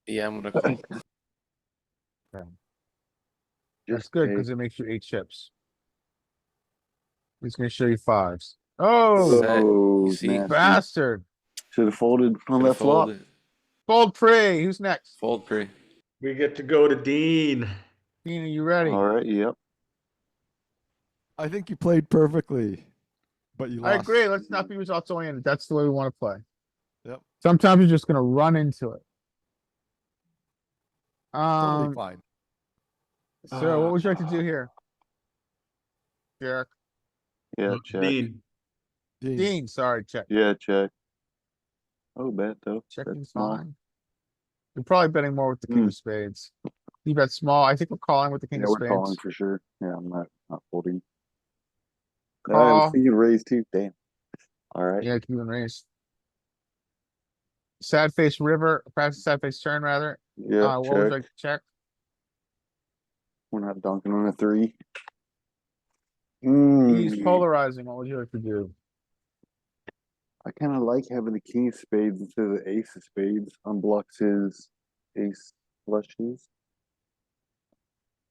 Yeah, I'm gonna call.
That's
Just
good
take.
because it makes you 8 chips. He's going to show you 5s. Oh,
Set.
Oh,
You see?
nasty.
bastard!
Should have folded on
Should've
that flop.
folded.
Fold pre. Who's next?
Fold pre.
We get to go to Dean.
Dean, are you ready?
All right. Yep.
I think you played perfectly, but you
I
lost.
agree. Let's not be results oriented. That's the way we want to play.
Yep.
Sometimes you're just going to run into it.
Totally fine.
So what would you like to do here? Derek.
Yeah. Check.
Dean.
Dean, sorry, check.
Yeah. Check. Oh, bet though.
Checking
That's small.
fine. You're probably betting more with the king of spades. You bet small. I think we're calling with the king
Yeah,
of
we're calling
spades.
for sure. Yeah, I'm not folding. I
Call.
was thinking raise too. Damn. All right.
Yeah, keep and raise. Sad face river, perhaps sad face turn rather.
Yeah.
What would you
Check.
like to check?
We're not dunking on a 3.
He's
Hmm.
polarizing. What would you like to do?
I kind of like having the king of spades instead of the ace of spades. Unblocks his ace flushes.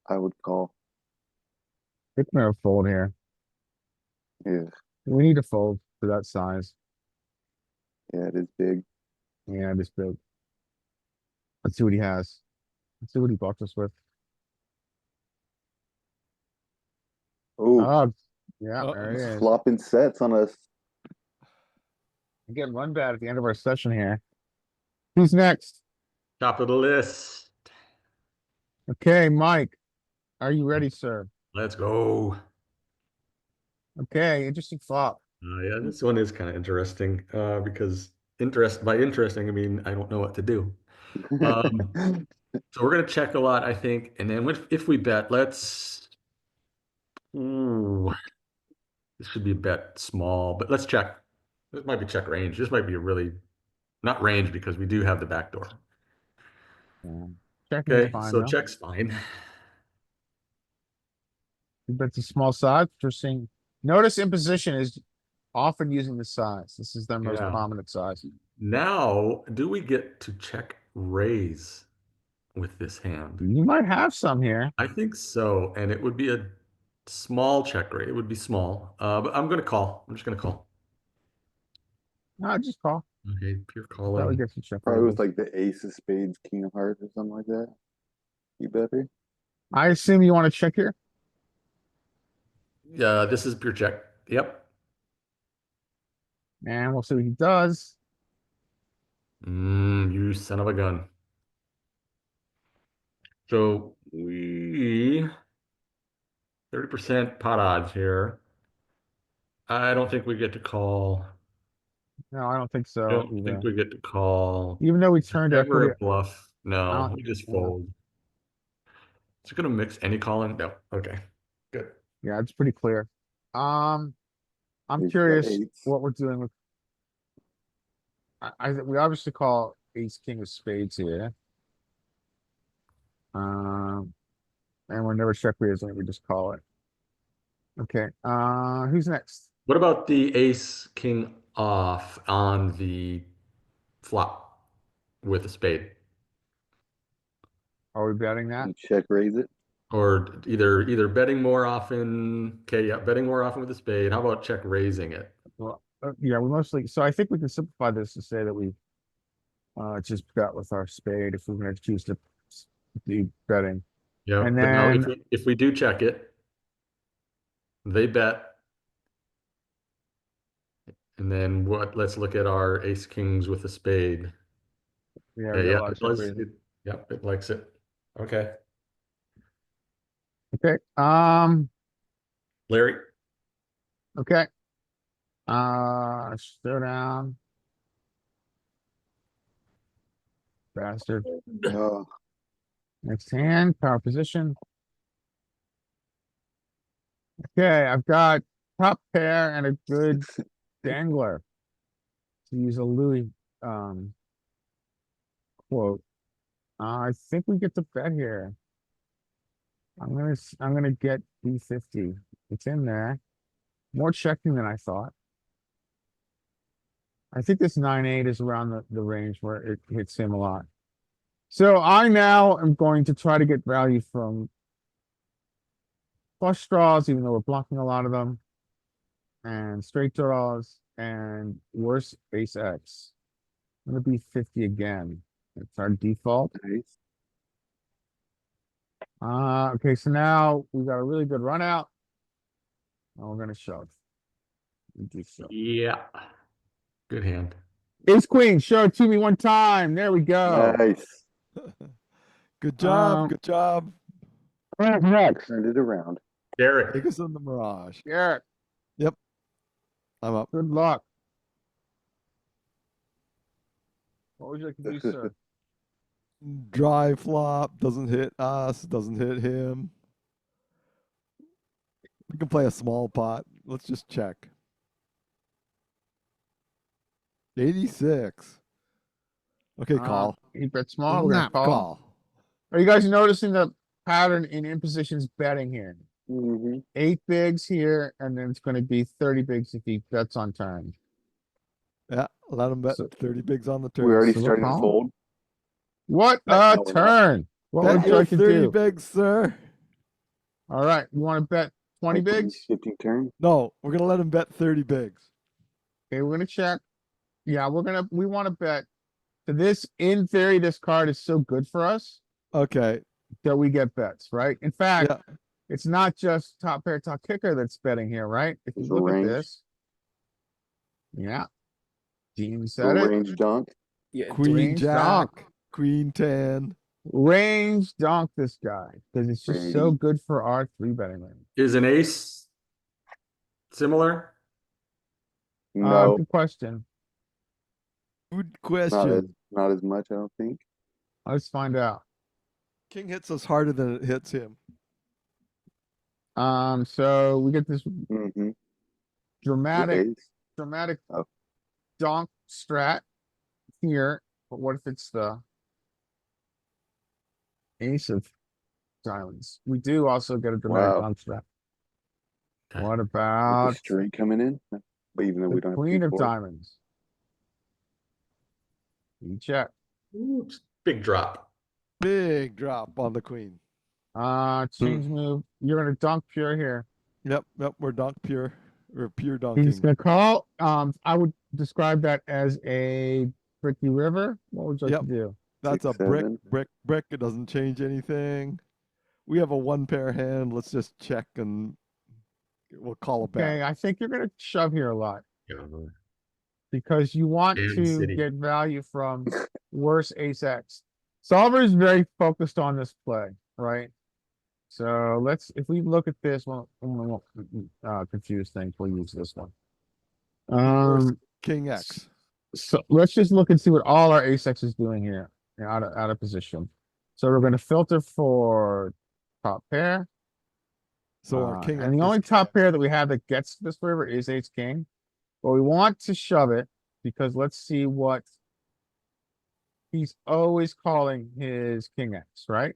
I would call.
I think we're gonna fold here.
Yeah.
We need to fold for that size.
Yeah, it is big.
Yeah, this big. Let's see what he has. Let's see what he blocked us with.
Oh,
Oh, yeah,
Uh-oh.
there he is.
flopping sets on us.
I'm getting run bad at the end of our session here. Who's next?
Top of the list.
Okay, Mike. Are you ready, sir?
Let's go.
Okay, interesting flop.
Yeah, this one is kind of interesting because by interesting, I mean, I don't know what to do. So we're going to check a lot, I think. And then if we bet, ooh, this should be a bet small, but let's check. This might be check range. This might be a really, not range because we do have the back door.
Checking is
Okay,
fine
so
though.
check's fine.
You bet the small size. Interesting. Notice imposition is often using the size. This is their most
Yeah.
prominent size.
Now, do we get to check raise with this hand?
You might have some here.
I think so, and it would be a small check raise. It would be small, but I'm going to call. I'm just going to call.
No, just call.
Okay, pure
Probably
calling.
get some check.
Probably
raises.
with like the ace of spades, king of hearts, or something like that. You better.
I assume you want to check here.
Yeah, this is pure check. Yep.
And we'll see what he does.
You son of a gun. So we 30% pot odds here. I don't think we get to call.
No, I don't think
I
so
don't think
either.
we get to call.
Even though we
Is
turned
there ever
equity,
a bluff?
I
No,
don't,
we just
yeah,
fold. Is it gonna mix any calling? No. Okay. Good.
yeah, it's pretty clear. I'm
He's got
curious
eights.
what we're doing with. We obviously call ace king of spades here. Um, and we're never check raising, we just call it. Okay, who's next?
What about the ace king off on the flop with a spade?
Are we betting that?
You check raise it.
Or either betting more often. Okay, yeah, betting more often with a spade. How about check raising it?
Well, yeah, we mostly, so I think we can simplify this to say that we just bet with our spade if we're gonna choose to do betting.
Yeah,
And
but now
then,
if we do check it, they bet. And then let's look at our ace kings with a spade.
yeah,
Yeah,
we got a
yeah,
lot of
it
check
does.
raising.
Yep, it likes it. Okay.
Okay,
Larry,
okay. Showdown. Bastard.
Oh,
Next hand, power position. Okay, I've got top pair and a good dangler. To use a Louis um quote. I think we get the bet here. I'm gonna get B50. It's in there. More checking than I thought. I think this 9-8 is around the range where it hits him a lot. So I now am going to try to get value from flush draws, even though we're blocking a lot of them, and straight draws, and worse ace X. I'm gonna be 50 again. It's our default.
nice.
Okay, so now we got a really good run out. And we're gonna shove. We do shove.
yeah, good hand.
Ace queen, show it to me one time. There we go.
Nice.
Good job.
Um,
Good job.
Who's next?
Turned it around.
Derek,
Take us in the mirage.
Garrett,
I'm up.
good luck. What would you like to do, sir?
Dry flop doesn't hit us. Doesn't hit him. We can play a small pot. Let's just check. 86. Okay, call.
You bet small, we're gonna
Not
call. Are you guys noticing the pattern in impositions betting here?
Mm-hmm.
8 bigs here, and then it's gonna be 30 bigs if he bets on turn.
Yeah, let him bet
So-
30 bigs on the turn.
We already
So we're
started to
calling?
fold.
What
No,
a
no, we're not.
turn! What
Bet
would you
your
like to
30
do?
bigs, sir.
All right, you wanna bet 20 bigs?
Shifting turn.
No, we're gonna let him bet 30 bigs.
Okay, we're gonna check. Yeah, we wanna bet. So this, in theory, this card is so good for us
Okay.
that we get bets, right? In fact,
Yeah.
it's not just top pair, top kicker that's betting here, right? If you
There's a
look at
range.
this. Yeah. Dean
The
said it.
range dunk.
Yeah,
Queen
range
Jack.
donk.
Queen 10.
Range donk this guy, because it's just so
Range.
good for our 3-betting range.
is an ace similar?
No,
Good question.
Good
not as
question.
not as much. I don't think.
Let's find out.
King hits us harder than it hits him.
So we get this
Mm-hmm.
dramatic,
Ace.
dramatic
Oh.
donk strat here, but what if it's the ace of diamonds? We do also get a dramatic
Wow.
donk strat.
Okay.
What
With the
about
straight coming in, but even though we
the
don't have
queen
to
of
for it.
diamonds? You check.
Oops, big drop.
Big drop on the queen.
Change move. You're gonna dunk pure here.
Yep, we're dunk pure. We're pure
He's
dunking.
gonna call. I would describe that as a bricky river. What would you like
Yep.
to do?
That's a
6-7.
brick. It doesn't change anything. We have a 1-pair hand. Let's just check and we'll call it back.
Okay, I think you're gonna shove here a lot.
Yeah.
because you want
Kansas
to
City.
get value from worse ace X. Solver is very focused on this play, right? So if we look at this, well, we won't confuse things, we'll use this one.
Worst
Um,
King X.
so let's just look and see what all our ace X is doing here, out of position. So we're gonna filter for top pair.
So our King
And the
X
only
is
top
X.
pair that we have that gets to this river is ace king. But we want to shove it because let's see what he's always calling his king X, right?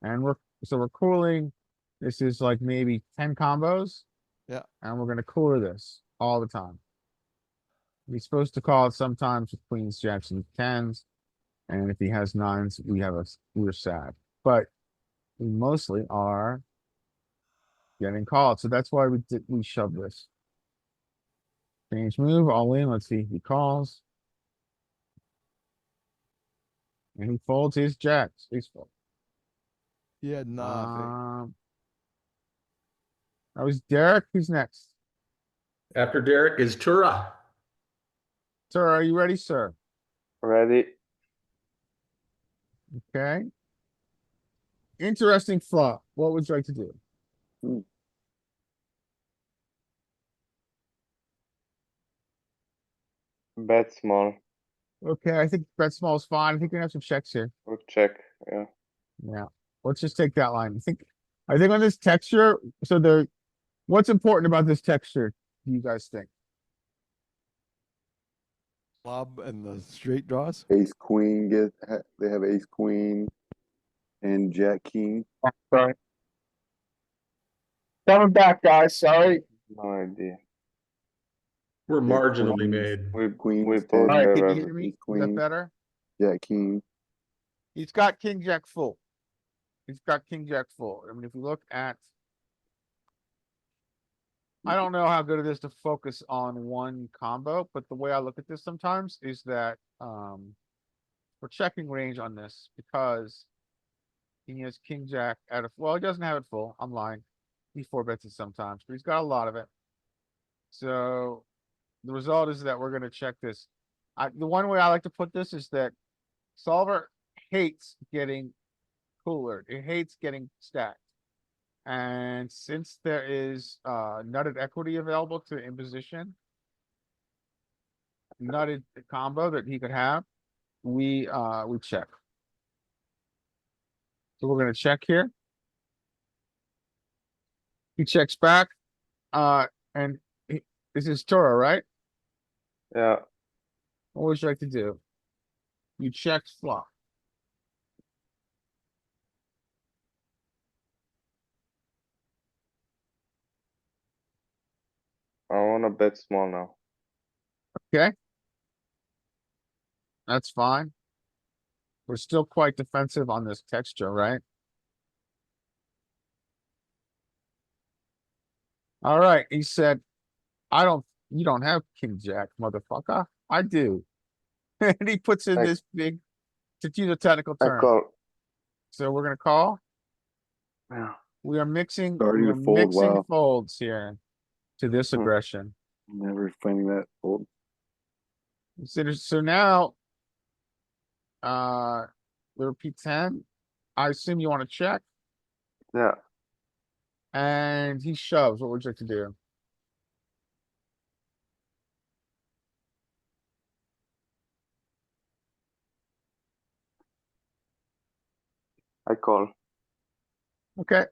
And we're cooling. This is like maybe 10 combos.
Yeah.
And we're gonna cooler this all the time. He's supposed to call it sometimes with queens, jacks, and tens. And if he has nines, we're sad. But we mostly are getting called. So that's why we shove this. Change move, all in. Let's see if he calls. And he folds his jacks. Ace fold.
He had nothing.
That was Derek. Who's next?
After Derek is Tura.
Sir, are you ready, sir?
Ready?
Okay. Interesting flop. What would you like to do?
Bet small
Okay, I think bet small is fine. I think we have some checks here.
or check. Yeah.
Yeah. Let's just take that line. I think on this texture, what's important about this texture, do you guys think?
Club and the straight draws.
Ace queen they have ace queen and jack king.
Sorry. Coming back, guys. Sorry.
No idea.
We're
Yeah,
marginally
queens.
made.
We
Queens,
both
All right,
have
can you
every-
hear me? Is that
queen.
better?
Jack king.
He's got king jack full. He's got king jack full. I mean, if we look at, I don't know how good it is to focus on one combo, but the way I look at this sometimes is that, we're checking range on this because he has king jack well, he doesn't have it full. I'm lying. He four bets it sometimes, but he's got a lot of it. So the result is that we're gonna check this. The one way I like to put this is that solver hates getting cooler. It hates getting stacked. And since there is nutted equity available to imposition, nutted combo that he could have, we check. So we're gonna check here. He checks back, and this is Toro, right?
Yeah.
What would you like to do? You check flop.
I wanna bet small now.
Okay. That's fine. We're still quite defensive on this texture, right? All right, he said, you don't have king jack, motherfucker. I do. And he puts in
I-
this big, to use a technical
I
term.
call.
So we're gonna call.
Yeah.
We are mixing
Starting to fold, wow.
folds here to this
Hmm.
aggression.
Never finding that fold.
So now, we repeat 10. I assume you want to check,
Yeah.
and he shoves. What would you like to do?
I call.
Okay.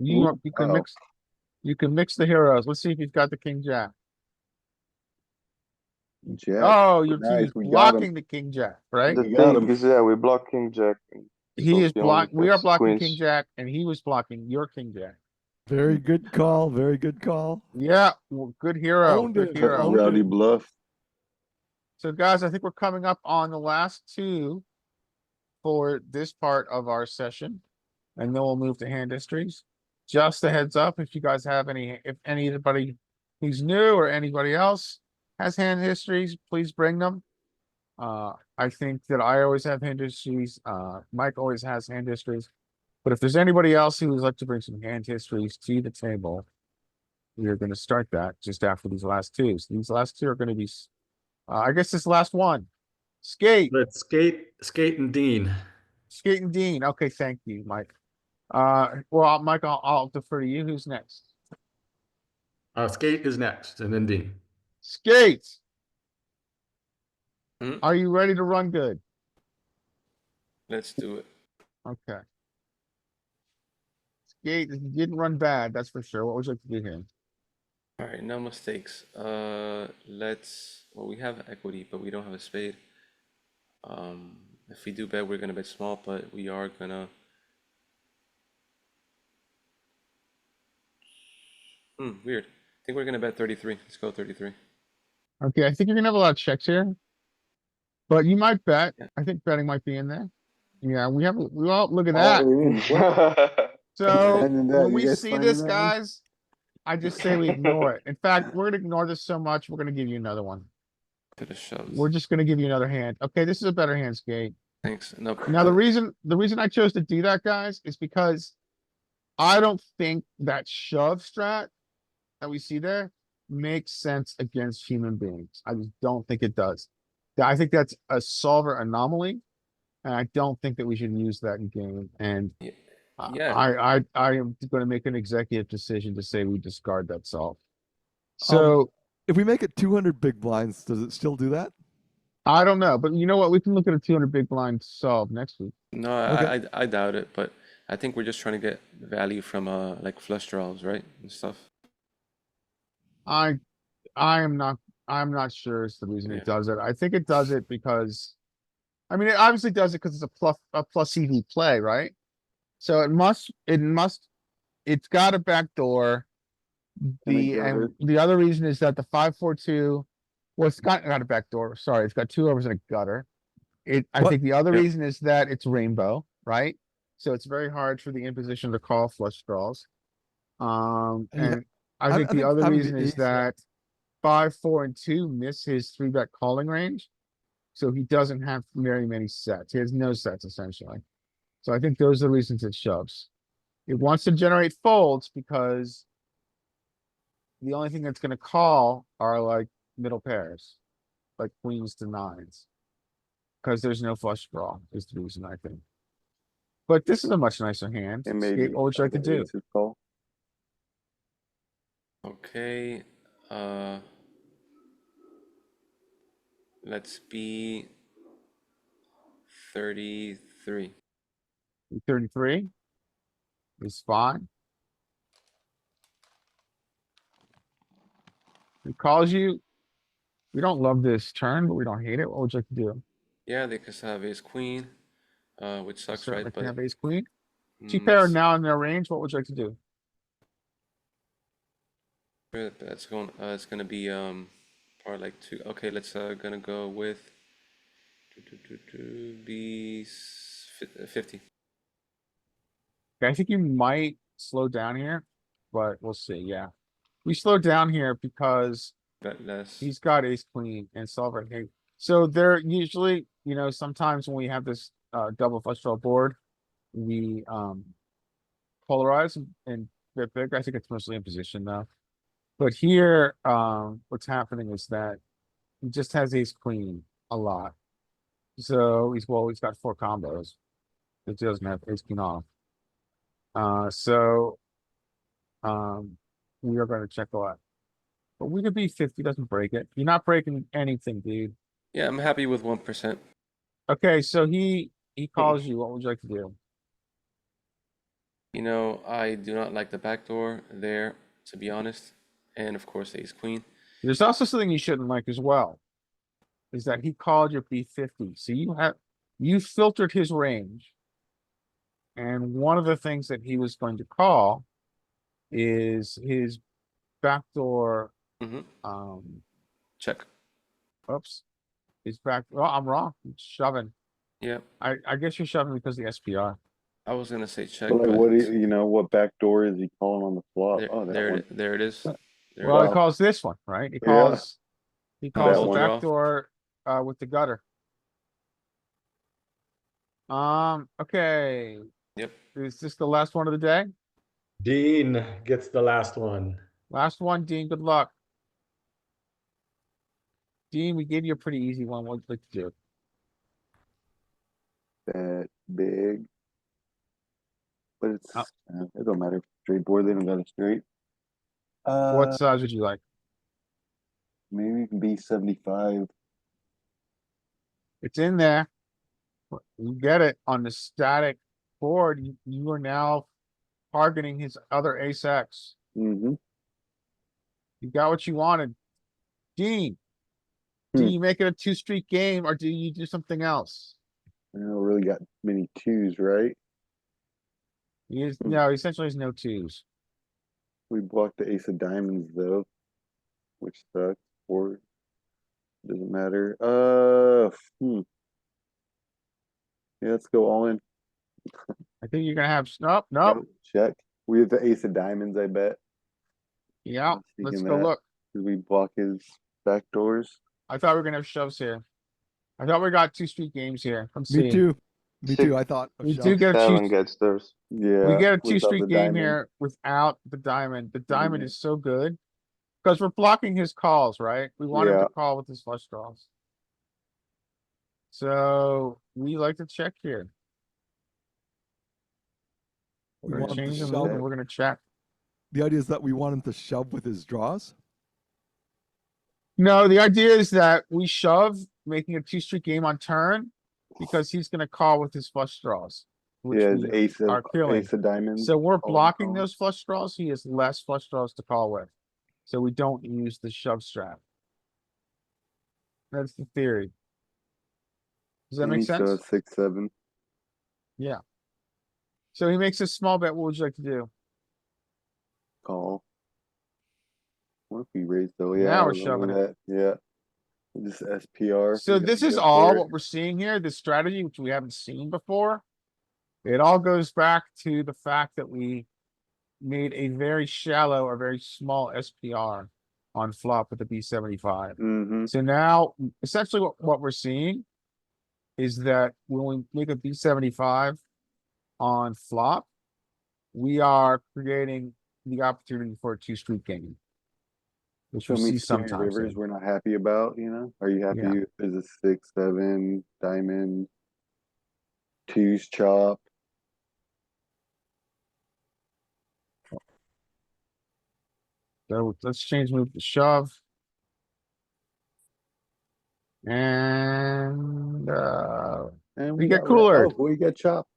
Ooh,
You can
wow.
mix the heroes. Let's see if he's got the king jack.
Jack.
Oh, you're
Nice, we got him.
blocking the king jack, right?
The
We got
thing
him.
is, yeah, we block king jack.
He is
he only
we are
bets
blocking king
queens.
jack, and he was blocking your king jack.
Very good call. Very good call.
Yeah, well, good hero,
Owned
good
it,
hero.
owned
Rowdy
it.
bluff.
So guys, I think we're coming up on the last two for this part of our session. And then we'll move to hand histories. Just a heads up, if you guys have if anybody who's new or anybody else has hand histories, please bring them. I think that I always have hand histories. Mike always has hand histories. But if there's anybody else who would like to bring some hand histories to the table, we are gonna start that just after these last two. So these last two are gonna be, I guess this last one. Skate,
Let's skate and Dean.
Skate and Dean. Okay, thank you, Mike. Well, Mike, I'll defer to you. Who's next?
Skate is next, and then Dean.
Skate,
Hmm?
are you ready to run good?
Let's do it.
Okay. Skate, you didn't run bad, that's for sure. What would you like to do here?
All right, no mistakes. Well, we have equity, but we don't have a spade. If we do bet, we're gonna bet small, but we are gonna. Weird. I think we're gonna bet 33. Let's go 33.
Okay, I think you're gonna have a lot of checks here. But you might bet.
Yeah.
I think betting might be in there. Yeah, we all, look at
Oh,
that.
what?
So
Finding that,
when
you
we
guys
see
finding
this,
that one?
guys, I just say we ignore it. In fact, we're gonna ignore this so much, we're gonna give you another one.
To the shoves.
We're just gonna give you another hand. Okay, this is a better hand, Skate.
Thanks. No.
Now, the reason I chose to do that, guys, is because I don't think that shove strat that we see there makes sense against human beings. I just don't think it does. I think that's a solver anomaly, and I don't think that we should use that in game. And
Yeah.
I am going to make an executive decision to say we discard that solve.
Um,
So
If we make it 200 big blinds, does it still do that?
I don't know, but you know what? We can look at a 200 big blind solve next week.
No,
Okay.
I doubt it, but I think we're just trying to get value from like flush draws, right? And stuff.
I am not sure it's the reason
Yeah.
it does it. I think it does it because, I mean, it obviously does it because it's a plus EV play, right? So it's got a backdoor.
And a gutter.
And the other reason is that the 5-4-2, well, it's got a backdoor. Sorry, it's got two overs and a gutter. I
What-
think the other
Yep.
reason is that it's rainbow, right? So it's very hard for the imposition to call flush draws.
And you
And I
I
think the
think
other
having the
reason is
ace-
that 5, 4, and 2 miss his 3-bet calling range. So he doesn't have very many sets. He has no sets essentially. So I think those are the reasons it shoves. It wants to generate folds because the only thing that's gonna call are like middle pairs, like queens to nines. Cause there's no flush draw is the reason I think. But this is a much nicer hand.
And
Skate,
maybe
what would you like to
the
do?
aces call.
Okay. Let's be 33.
33 is fine. He calls you. We don't love this turn, but we don't hate it. What would you like to do?
Yeah, they could have ace queen, which sucks,
Certainly
right?
can
But
have ace queen. Two pair are
let's-
now in their range. What would you like to do?
that's going. It's gonna be probably like 2. Okay, let's gonna go with be 50.
Okay, I think you might slow down here, but we'll see. Yeah, we slow down here because
Bet less.
he's got ace queen and solver. Hey, so they're usually, sometimes when we have this double flush draw board, we polarize and bet big. I think it's mostly in position though. But here, what's happening is that he just has ace queen a lot. So he's got 4 combos. It doesn't have ace queen off. So we are going to check a lot. But we could be 50, doesn't break it. You're not breaking anything, dude.
Yeah, I'm happy with 1%.
Okay, so he calls you. What would you like to do?
You know, I do not like the backdoor there, to be honest. And of course, ace queen.
There's also something you shouldn't like as well. Is that he called your B50. So you filtered his range. And one of the things that he was going to call is his backdoor,
Mm-hmm. Check.
oops. Oh, I'm wrong. It's shoving.
Yeah,
I guess you're shoving because of the SPR.
I was gonna say check,
But like,
but
what do you know? What back door is he calling on the flop?
there,
Oh, that
there,
one.
there it is. There it
Well, he
Wow.
calls this one, right? He
Yeah.
calls
That
the
one.
backdoor with the gutter. Okay.
Yep.
Is this the last one of the day?
Dean gets the last one.
Last one, Dean. Good luck. Dean, we gave you a pretty easy one. What would you like to do?
Bet big. But it's
Oh.
it don't matter. Straight board, they don't got a straight.
What size would you like?
Maybe it can be 75.
It's in there. You get it on the static board. You are now targeting his other ace X.
Mm-hmm.
You got what you wanted. Dean, do you make it a 2-street game or do you do something else?
I don't really got many twos, right?
No, essentially has no twos.
We blocked the ace of diamonds though, which sucks. Or doesn't matter. Yeah, let's go all in.
I think you're gonna have, nope, nope.
Check. We have the ace of diamonds, I bet.
Yeah,
was
let's
thinking
go
that.
look.
Did we block his back doors?
I thought we were gonna have shoves here. I thought we got 2-street games here. Let's
Me
see.
too. Me
Six-
too. I thought. of
We
shove.
do get a
Seven
two,
gets theirs.
Yeah.
we get a
without the
2-street game
diamond.
here without the diamond. The diamond
Mhm.
is so good. Because we're blocking his calls, right? We want him
Yeah.
to call with his flush draws. So we like to check here.
We
We're
want
gonna
him to
change the
shove.
move and we're gonna check.
The idea is that we want him to shove with his draws.
No, the idea is that we shove, making a 2-street game on turn. Because he's gonna call with his flush draws. Which
Yeah, his
we
ace
are killing.
of diamonds.
So we're
calling,
blocking
calling.
those flush draws. He has less flush draws to call with. So we don't use the shove strap. That's the theory. Does that
And
make
he still
sense?
has 6-7.
Yeah. So he makes a small bet. What would you like to do?
Call. What if we raise though?
Now
Yeah,
we're
I remember
shoving it.
that. Yeah. Just SPR.
So
we gotta
this is
go
all
for it.
what we're seeing here, this strategy, which we haven't seen before. It all goes back to the fact that we made a very shallow or very small SPR on flop with the B75.
Mm-hmm.
So now essentially what we're seeing is that when we make a B75 on flop, we are creating the opportunity for a 2-street game. Which
So
we
many
see
skinny
sometimes.
rivers we're not happy about, you know? Are you happy
Yeah.
if there's a 6-7 diamond, twos chop?
So let's change move to shove. And
And
We get
got
cooler.
Oh, we get chopped.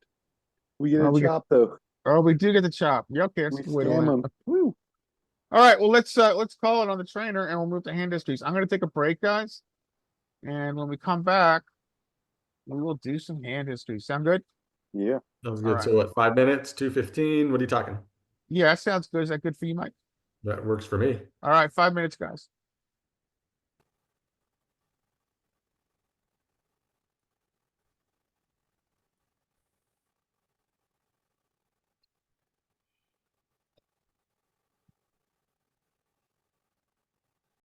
We get
Oh,
a
we get-
chop though.
we do get the chop. Yeah, okay, that's
We
the way to
scam
win.
them. Woo.
All right, well, let's call it on the trainer and we'll move to hand histories. I'm gonna take a break, guys. And when we come back, we will do some hand history. Sound good?
Yeah.
Sounds
All
good.
right.
So what, 5 minutes, 2:15? What are you talking?
Yeah, that sounds good. Is that good for you, Mike?
That works for me.
All right, 5 minutes, guys.